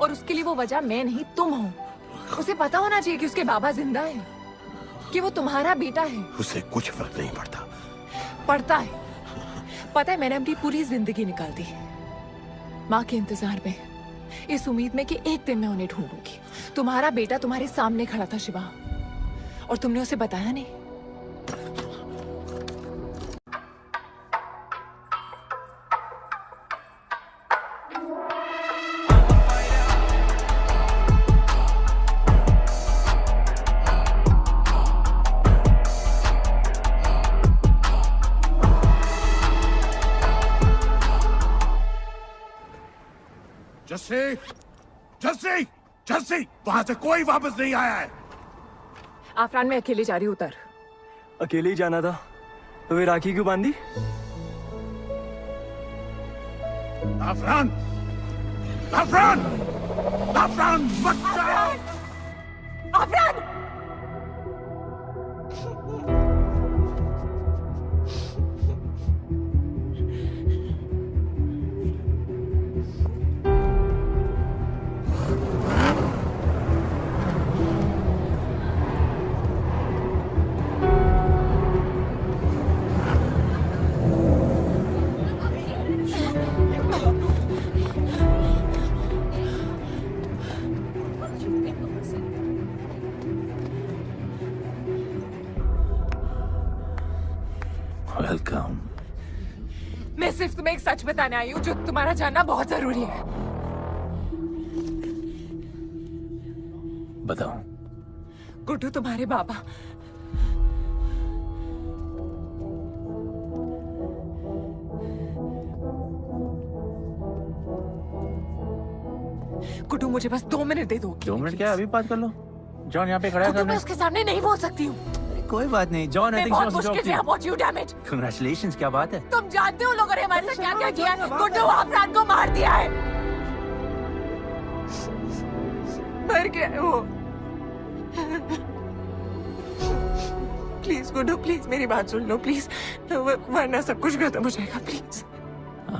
और उसके लिए वो वजह मैं नहीं तुम हो। उसे पता होना चाहिए कि उसके बाबा जिंदा है, कि वो तुम्हारा बेटा है। उसे कुछ फर्क नहीं पड़ता। पड़ता है। पता है, मैंने अपनी पूरी जिंदगी निकाल दी माँ के इंतजार में, इस उम्मीद में कि एक दिन मैं उन्हें ढूंढूंगी। तुम्हारा बेटा तुम्हारे सामने खड़ा था शिवा, और तुमने उसे बताया नहीं। जस्सी, जस्सी, जस्सी, वहां से कोई वापस नहीं आया है। आफरान, मैं अकेले जा रही हूँ। उतर। अकेले ही जाना था तो वे राखी क्यों बांधी? आफरान, आफरान, आफरान, मत जाओ। आफरान! सिर्फ तुम्हें एक सच बताने आई हूँ जो तुम्हारा जानना बहुत जरूरी है। बताओ। गुड्डू तुम्हारे बाबा गुड्डू, मुझे बस 2 मिनट दे दो। 2 मिनट क्या, अभी बात कर लो। जॉन यहाँ पे खड़ा है गुड्डू, मैं सामने। उसके सामने नहीं बोल सकती हूँ। कोई बात नहीं जॉन, मैं बहुत मुश्किल say about you damn it. Congratulations, क्या बात है। तुम जानते हो लोगों ने हमारे साथ क्या क्या किया है। गुड्डू अफरान को मार दिया है। मर गया है वो। प्लीज गुड्डू, प्लीज मेरी बात सुन लो प्लीज, वरना सब कुछ खत्म हो जाएगा प्लीज।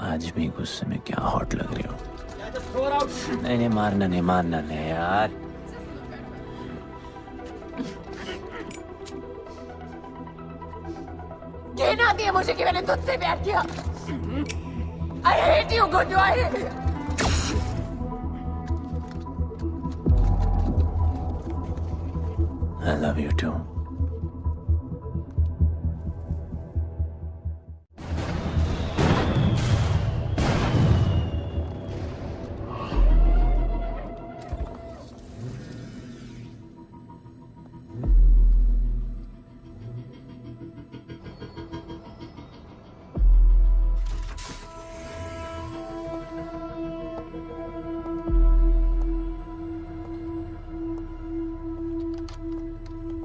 आज भी गुस्से में क्या हॉट लग रही हो। नहीं मारना नहीं यार। कहन आती है मुझे कि मैंने तुझसे प्यार किया। I hate you, Guddu, I hate you. I love you too.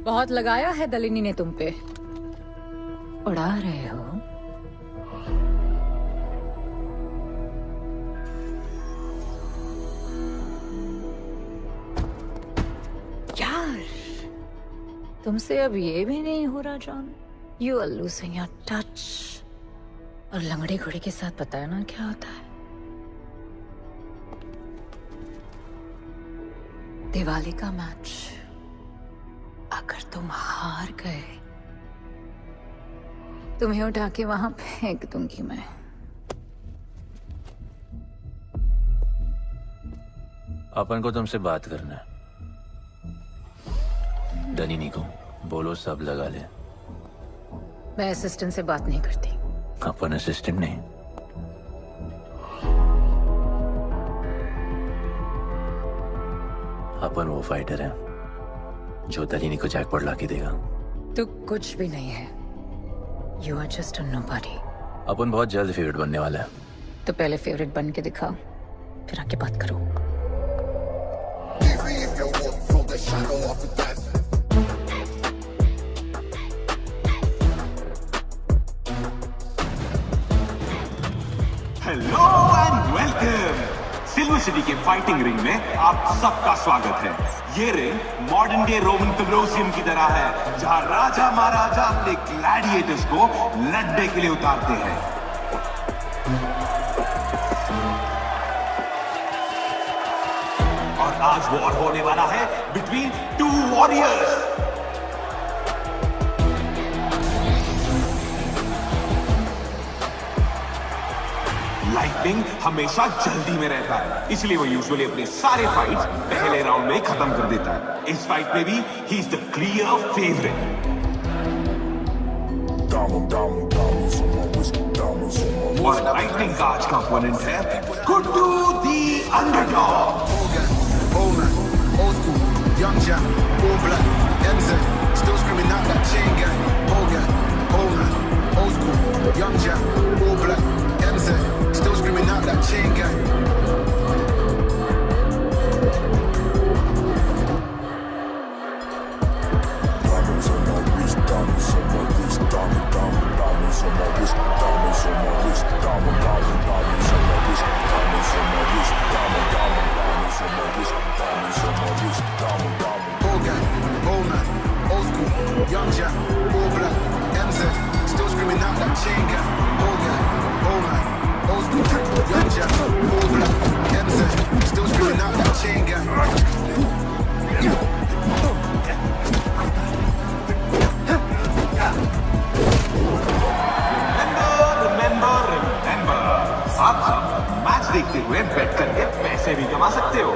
बहुत लगाया है दलिनी ने तुम पे। उड़ा रहे हो। यार, तुमसे अब ये भी नहीं हो रहा John. You are losing your touch. और लंगड़े घोड़े के साथ पता है ना क्या होता है। दिवाली का मैच अगर तुम हार गए, तुम्हें उठा के वहां फेंक दूंगी मैं। अपन को तुमसे बात करना है। दलिनी को बोलो सब लगा ले। मैं असिस्टेंट से बात नहीं करती। अपन असिस्टेंट नहीं, अपन वो फाइटर है जो दलिनी को जैकपॉट लाके देगा। तू कुछ भी नहीं है। You are just a nobody. अपन बहुत जल्द फेवरेट बनने वाला है। तो पहले फेवरेट बन के दिखाओ, फिर आके बात करो। Hello and welcome. Silver city के फाइटिंग रिंग में आप सबका स्वागत है। ये ring modern day Roman Colosseum की तरह है, जहां राजा महाराजा अपने ग्लैडिएटर्स को लड़ने के लिए उतारते हैं। और आज वॉर होने वाला है बिटवीन 2 वॉरियर्स। लाइटनिंग हमेशा जल्दी में रहता है, इसलिए वो यूजुअली अपने सारे फाइट्स पहले राउंड में खत्म कर देता है। इस फाइट में भी he is the clear favourite. और लाइटनिंग का आज का ओपोनेंट है गुड्डू दी underdog. Young Jack, all black, MZ, still screaming out that chain gang. Hogan, Oman, old school. Young Jack, all black, MZ, still screaming out that chain gang. Diamonds on my wrist, diamonds on my wrist, diamonds on my wrist, diamonds on my wrist, diamonds on my wrist, diamonds on my wrist, diamonds on my wrist, Hogan, Oman, old school, Young Jack, all black, MZ, still screaming out that chain gang. Hogan, Oman, old school, Young Jack, all black, MZ, still screaming out that chain gang. Remember, आप match देखते हुए बेट करके पैसे भी कमा सकते हो।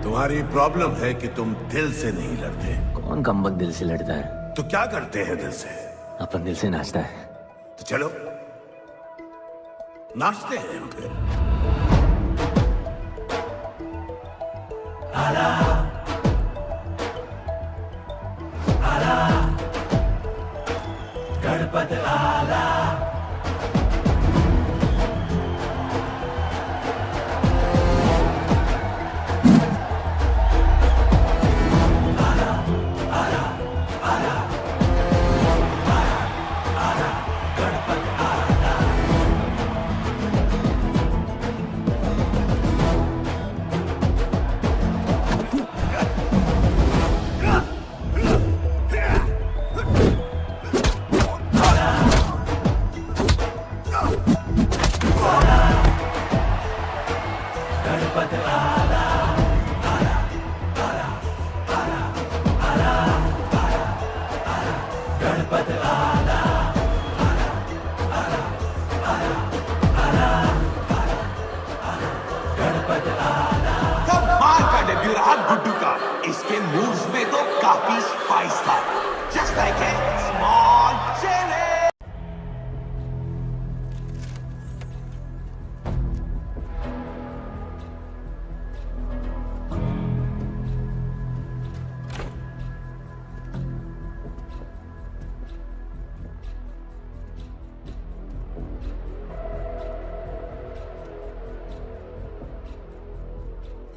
तुम्हारी प्रॉब्लम है कि तुम दिल से नहीं लड़ते। कौन कमबख्त दिल से लड़ता है? तो क्या करते हैं दिल से? अपन दिल से नाचता है। तो चलो नाचते हैं हम फिर। आला, आला, गणपत आला। गुड्डू का इसके मूव्स में तो काफी स्पाइस था। Just like a small chilli.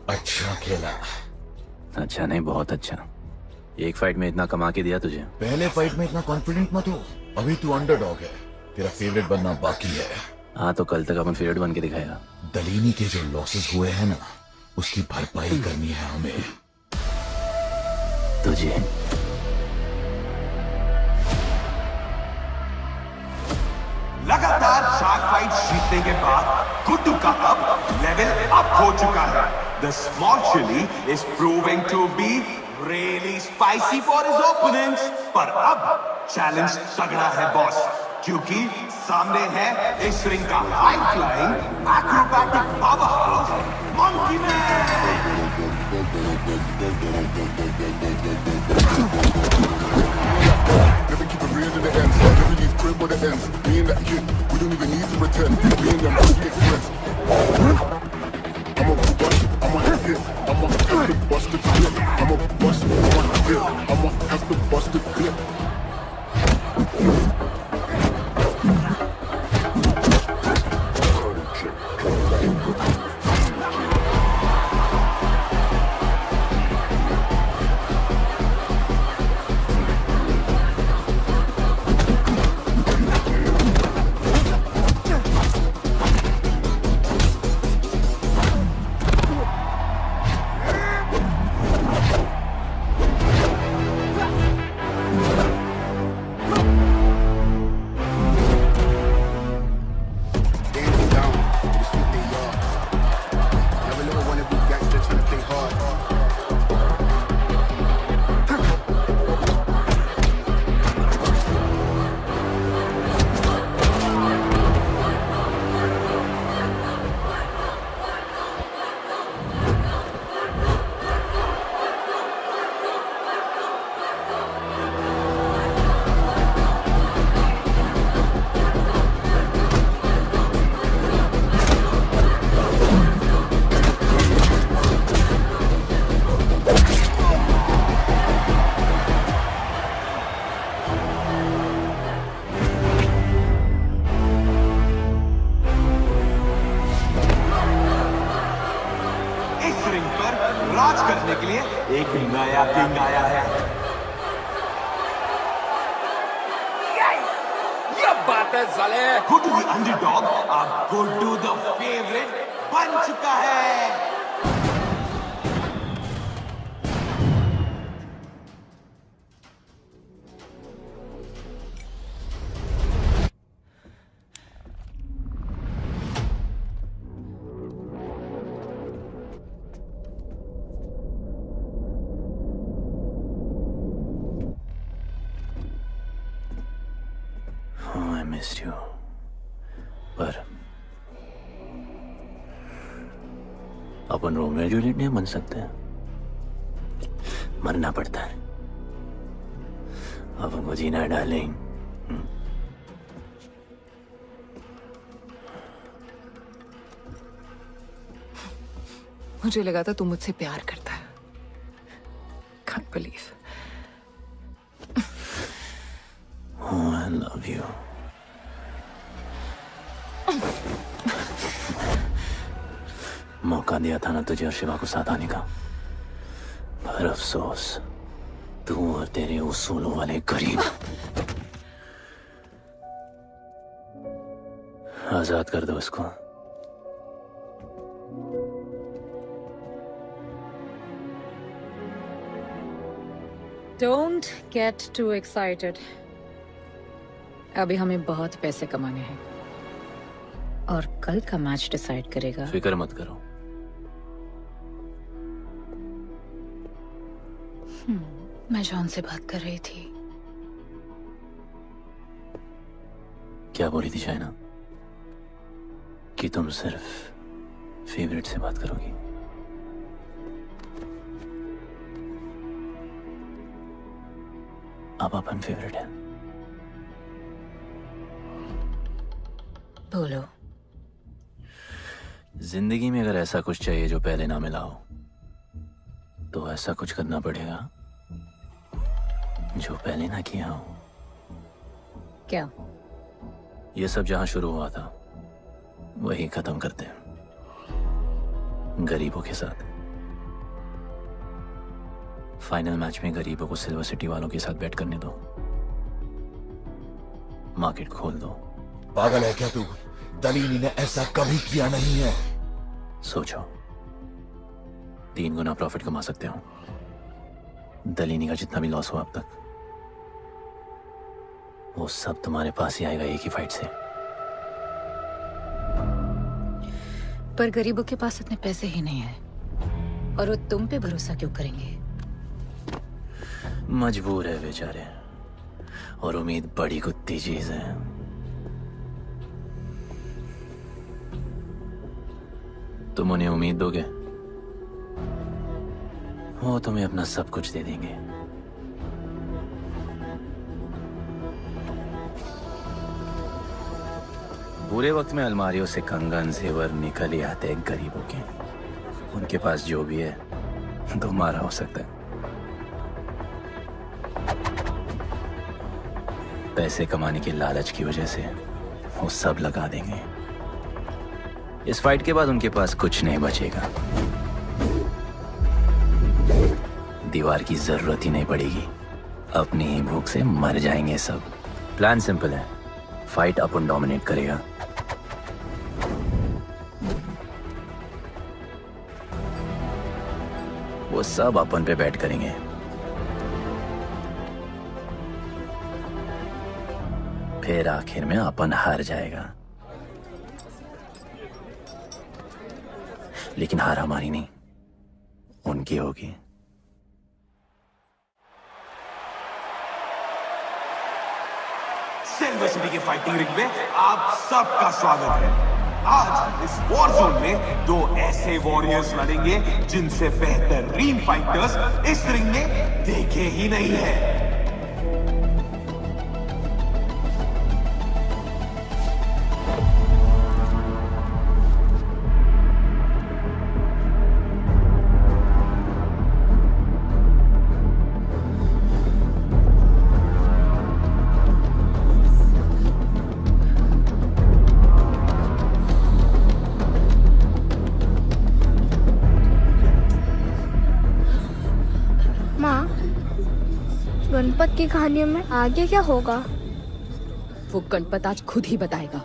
अच्छा खेला। अच्छा नहीं, बहुत अच्छा। एक फाइट में इतना कमा के दिया तुझे। पहले फाइट में इतना कॉन्फिडेंट मत हो, अभी तू अंडरडॉग है, तेरा फेवरेट बनना बाकी है। हाँ तो कल तक अपन फेवरेट बन के दिखाएगा। दलीनी के जो लॉसेस हुए हैं ना, उसकी भरपाई करनी है हमें। तुझे लगातार 4 फाइट जीतने के बाद गुड्डू का अब लेवल अप हो चुका है। The small chili is proving to be really spicy for his opponents. पर अब चैलेंज तगड़ा है बॉस, क्योंकि सामने है इस रिंग का high flying acrobatic powerhouse monkey man. Never keep it real to the end. Never leave crib with the ends. Me and that kid, we don't even need to pretend. Me and them must get friends. I'm a bust, I'm a hit, I'm a have to bust the clip. I'm a bust, I'm a hit, I'm a have to bust the clip. राज करने के लिए एक नया king आया है। ये बात है साले। गुड्डू द अंडरडॉग अब गुड्डू द फेवरेट बन चुका है। I missed you. पर अपन रोमियो जूलियट नहीं बन सकते, मरना पड़ता है। अब हमको जीना है डार्लिंग। मुझे लगा था तू मुझसे प्यार करता है। Can't believe. Oh, I love you. मौका दिया था ना तुझे और शिवा को साथ आने का, पर अफसोस तू और तेरे उसूलों वाले गरीब। आजाद कर दो इसको। Don't get too excited. अभी हमें बहुत पैसे कमाने हैं और कल का मैच डिसाइड करेगा। फिक्र मत करो। मैं जॉन से बात कर रही थी। क्या बोली थी शाइना? कि तुम सिर्फ फेवरेट से बात करोगी। अब अपन फेवरेट है। बोलो। जिंदगी में अगर ऐसा कुछ चाहिए जो पहले ना मिला हो, तो ऐसा कुछ करना पड़ेगा जो पहले ना किया हो। क्या? ये सब जहां शुरू हुआ था वही खत्म करते हैं, गरीबों के साथ। फाइनल मैच में गरीबों को सिल्वर सिटी वालों के साथ बैट करने दो, मार्केट खोल दो। पागल है क्या तू? दलीनी ने ऐसा कभी किया नहीं है। सोचो, 3 गुना प्रॉफिट कमा सकते हो। दलीनी का जितना भी लॉस हुआ अब तक, वो सब तुम्हारे पास ही आएगा एक ही फाइट से। पर गरीबों के पास इतने पैसे ही नहीं है, और वो तुम पे भरोसा क्यों करेंगे? मजबूर है बेचारे, और उम्मीद बड़ी कुत्ती चीज है। तुम उन्हें उम्मीद दोगे, वो तुम्हें अपना सब कुछ दे देंगे। बुरे वक्त में अलमारियों से कंगन जेवर निकल ही आते हैं गरीबों के। उनके पास जो भी है तुम्हारा हो सकता है। पैसे कमाने की लालच की वजह से वो सब लगा देंगे। इस फाइट के बाद उनके पास कुछ नहीं बचेगा। दीवार की जरूरत ही नहीं पड़ेगी, अपनी ही भूख से मर जाएंगे सब। प्लान सिंपल है, फाइट अपन डोमिनेट करेगा। वो सब अपन पे बैट करेंगे। फिर आखिर में अपन हार जाएगा, लेकिन हार हमारी नहीं, उनकी होगी। सिल्वर सिटी के फाइटिंग रिंग में आप सबका स्वागत है। आज इस वॉर जोन में 2 ऐसे वॉरियर्स लड़ेंगे जिनसे बेहतरीन फाइटर्स इस रिंग में देखे ही नहीं है। गणपत की कहानियों में आगे क्या होगा? वो गणपत आज खुद ही बताएगा।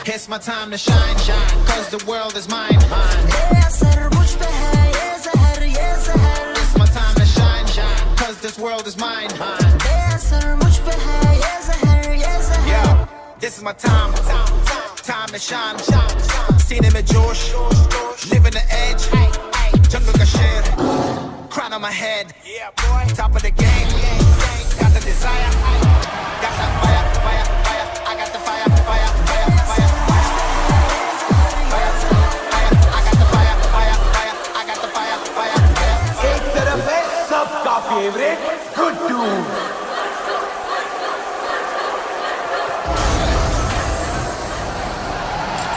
It's my time to shine, shine, cause the world is mine, mine. It's my time to shine, shine, cause this world is mine, mine. Yo, this is my time, time to shine, सीने में जोश, living the edge, jungle का शेर, crown on my head, top of the game, got the desire, got that fire, fire, fire, I got the fire, fire, fire, fire.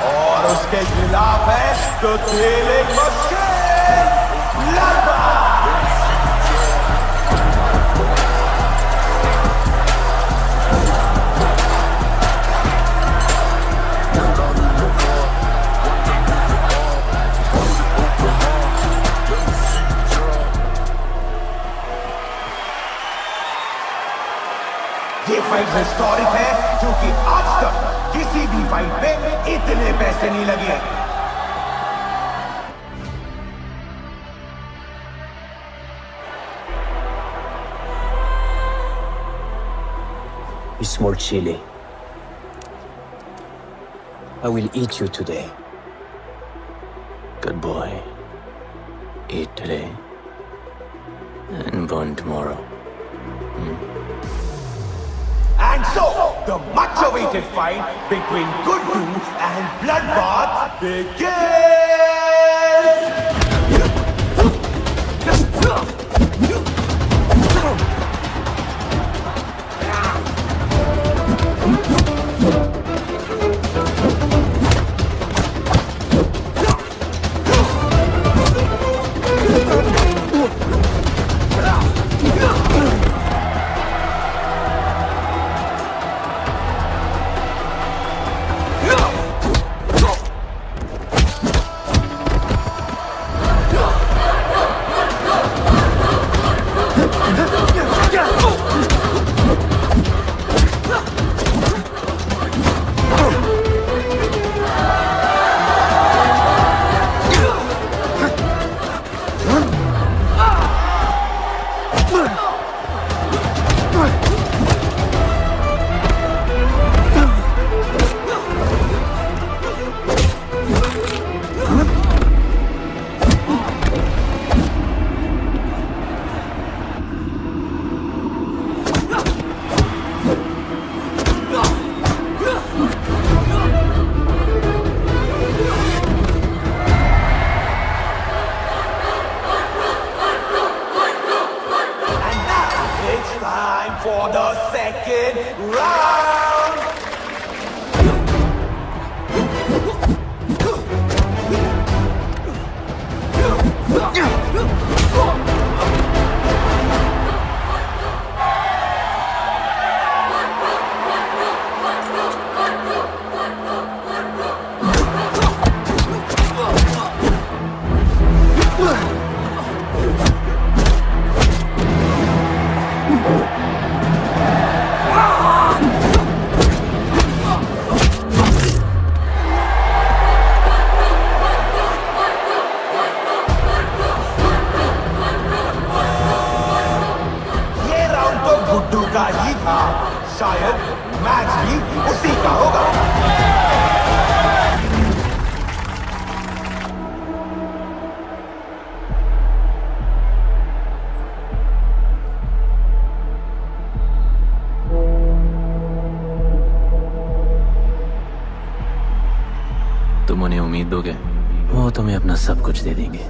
और उसके खिलाफ है तो खेले मुश्किल लड़वा। ये फाइट हिस्टोरिक है क्योंकि आज तक किसी भी फाइट पे इतने पैसे नहीं लगे। Small chili. I will eat you today. Good boy. Eat today and burn tomorrow. And so, the much-awaited fight between Guddu and Bloodbath begins! For the second round. का ही था, शायद मैच भी उसी का होगा। तुम उन्हें उम्मीद दोगे, वो तुम्हें अपना सब कुछ दे देंगे।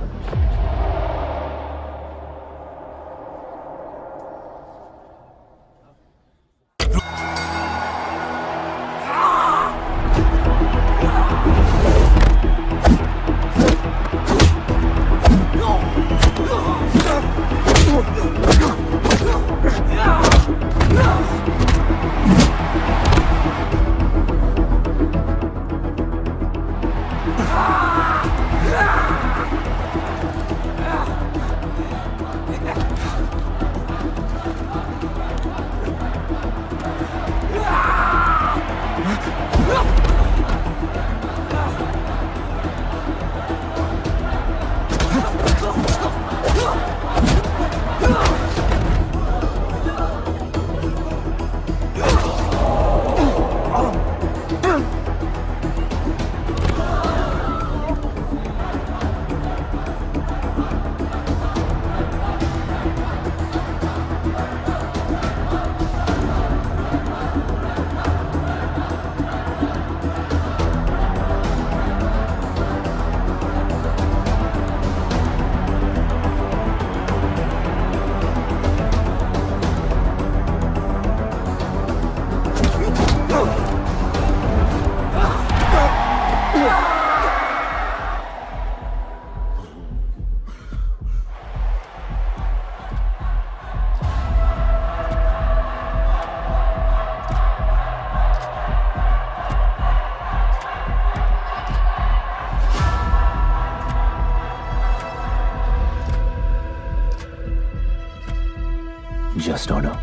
just order.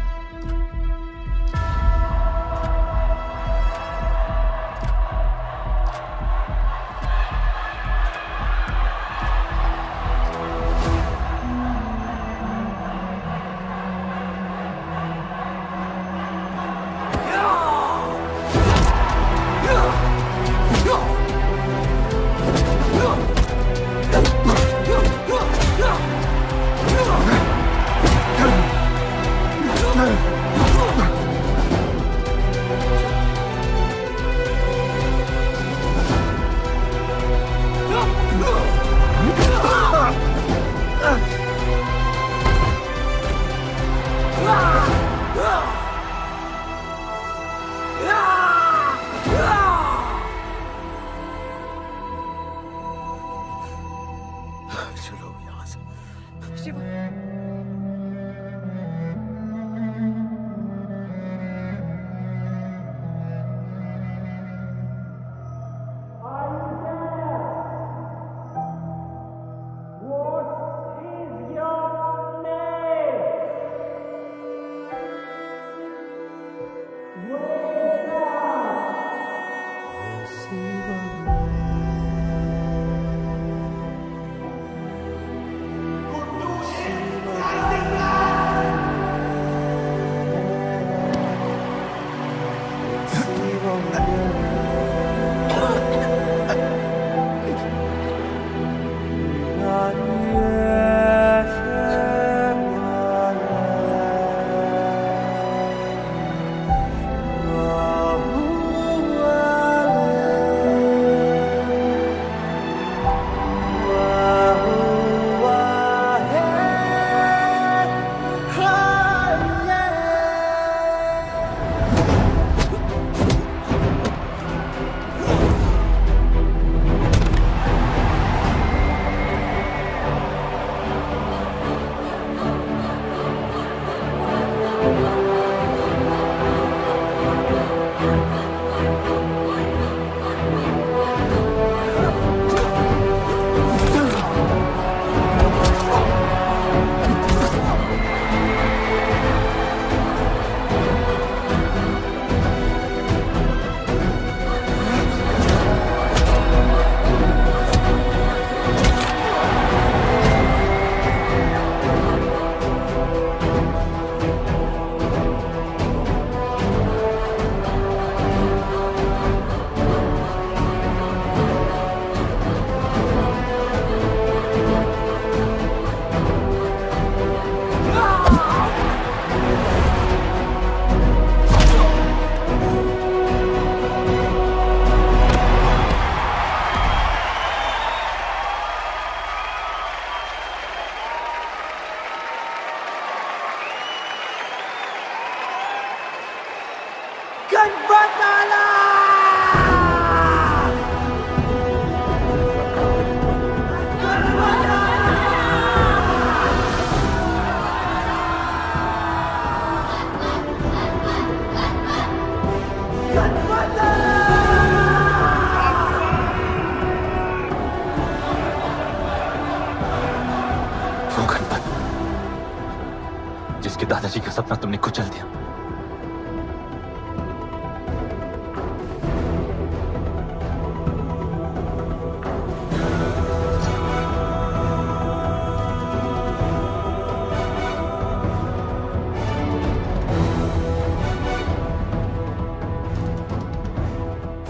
जिसके दादाजी का सपना तुमने कुचल दिया।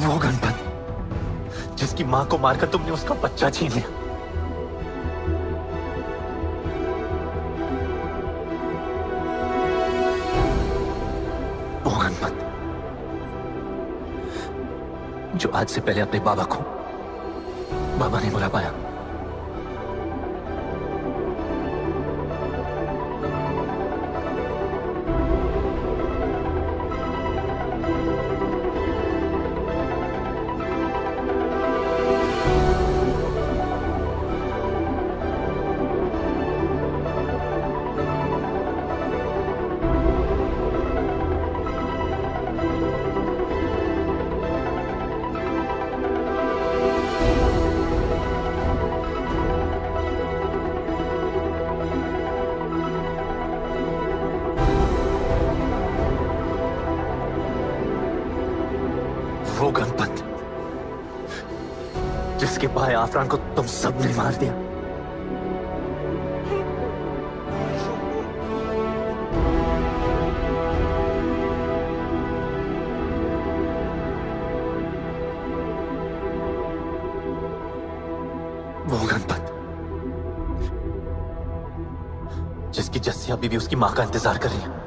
वो गणपत जिसकी मां को मारकर तुमने उसका बच्चा छीन लिया। जो आज से पहले अपने बाबा को बाबा नहीं बुला पाया। जिसके भाई आफरान को तुम सबने मार दिया। वो गणपत जिसकी जस्सिया बीबी उसकी मां का इंतजार कर रही है।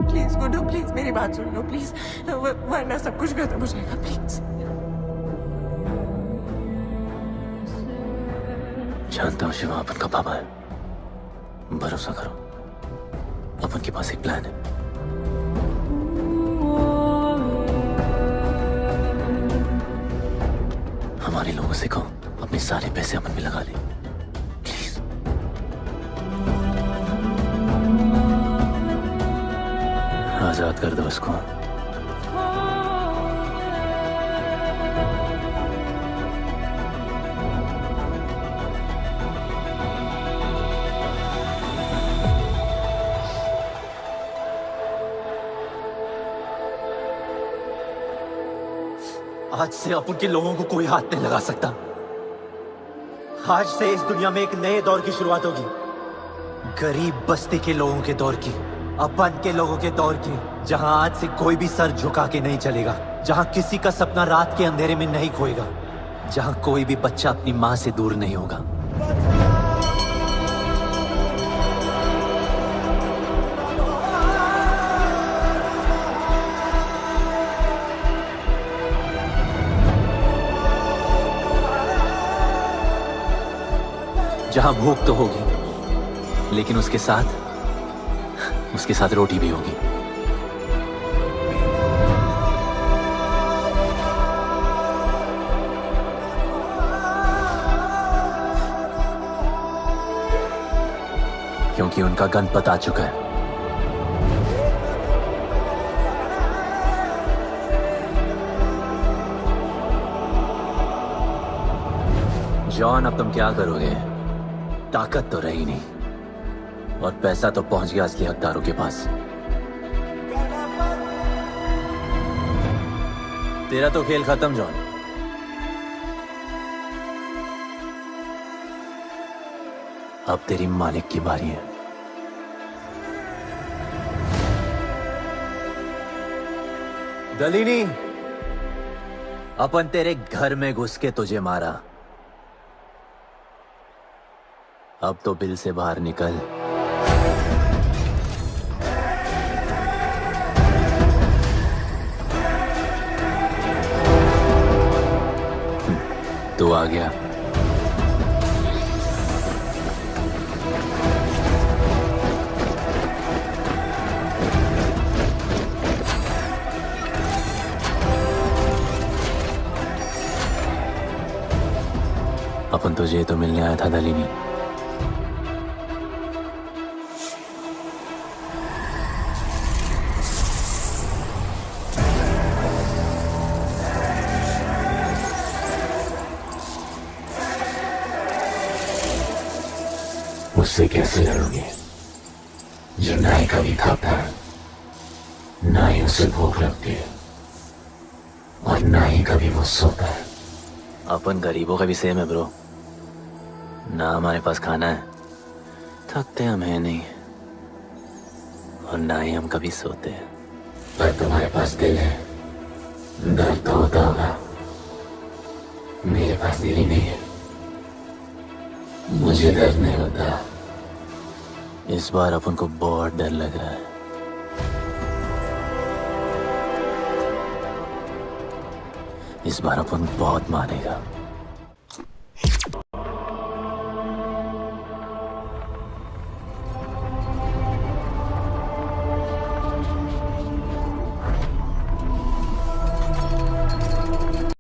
प्लीज गुड्डू, प्लीज मेरी बात सुन लो प्लीज, वरना सब कुछ खत्म हो जाएगा प्लीज। जानता हूँ शिवा अपन का पापा है, भरोसा करो, अपन के पास एक प्लान है। हमारे लोगों से कहो अपने सारे पैसे अपन में लगा ले, प्लीज। आजाद कर दो उसको। आज से अपन के लोगों को कोई हाथ नहीं लगा सकता। आज से इस दुनिया में एक नए दौर की शुरुआत होगी, गरीब बस्ती के लोगों के दौर की, अपन के लोगों के दौर की, जहां आज से कोई भी सर झुका के नहीं चलेगा, जहां किसी का सपना रात के अंधेरे में नहीं खोएगा, जहां कोई भी बच्चा अपनी मां से दूर नहीं होगा। जहां भूख तो होगी, लेकिन उसके साथ रोटी भी होगी। क्योंकि उनका गणपत आ चुका है। जॉन, अब तुम क्या करोगे? ताकत तो रही नहीं और पैसा तो पहुंच गया असली हकदारों के पास। तेरा तो खेल खत्म जॉन। अब तेरी मालिक की बारी है। दलीनी, अपन तेरे घर में घुस के तुझे मारा, अब तो बिल से बाहर निकल। तू आ गया। अपन तुझे तो मिलने आया था दलीनी। उससे कैसे लड़ोगे जो ना ही कभी खाता, ना ही उसे भूख लगती है और ना ही कभी वो सोता है। अपन गरीबों का भी सेम है ब्रो, ना हमारे पास खाना है, थकते हम है नहीं, और ना ही हम कभी सोते हैं। पर तुम्हारे पास दिल है, दर्द तो होता होगा। मेरे पास दिल ही नहीं है, मुझे दर्द नहीं होता। इस बार अपन को बहुत डर लग रहा है। इस बार अपन बहुत मानेगा।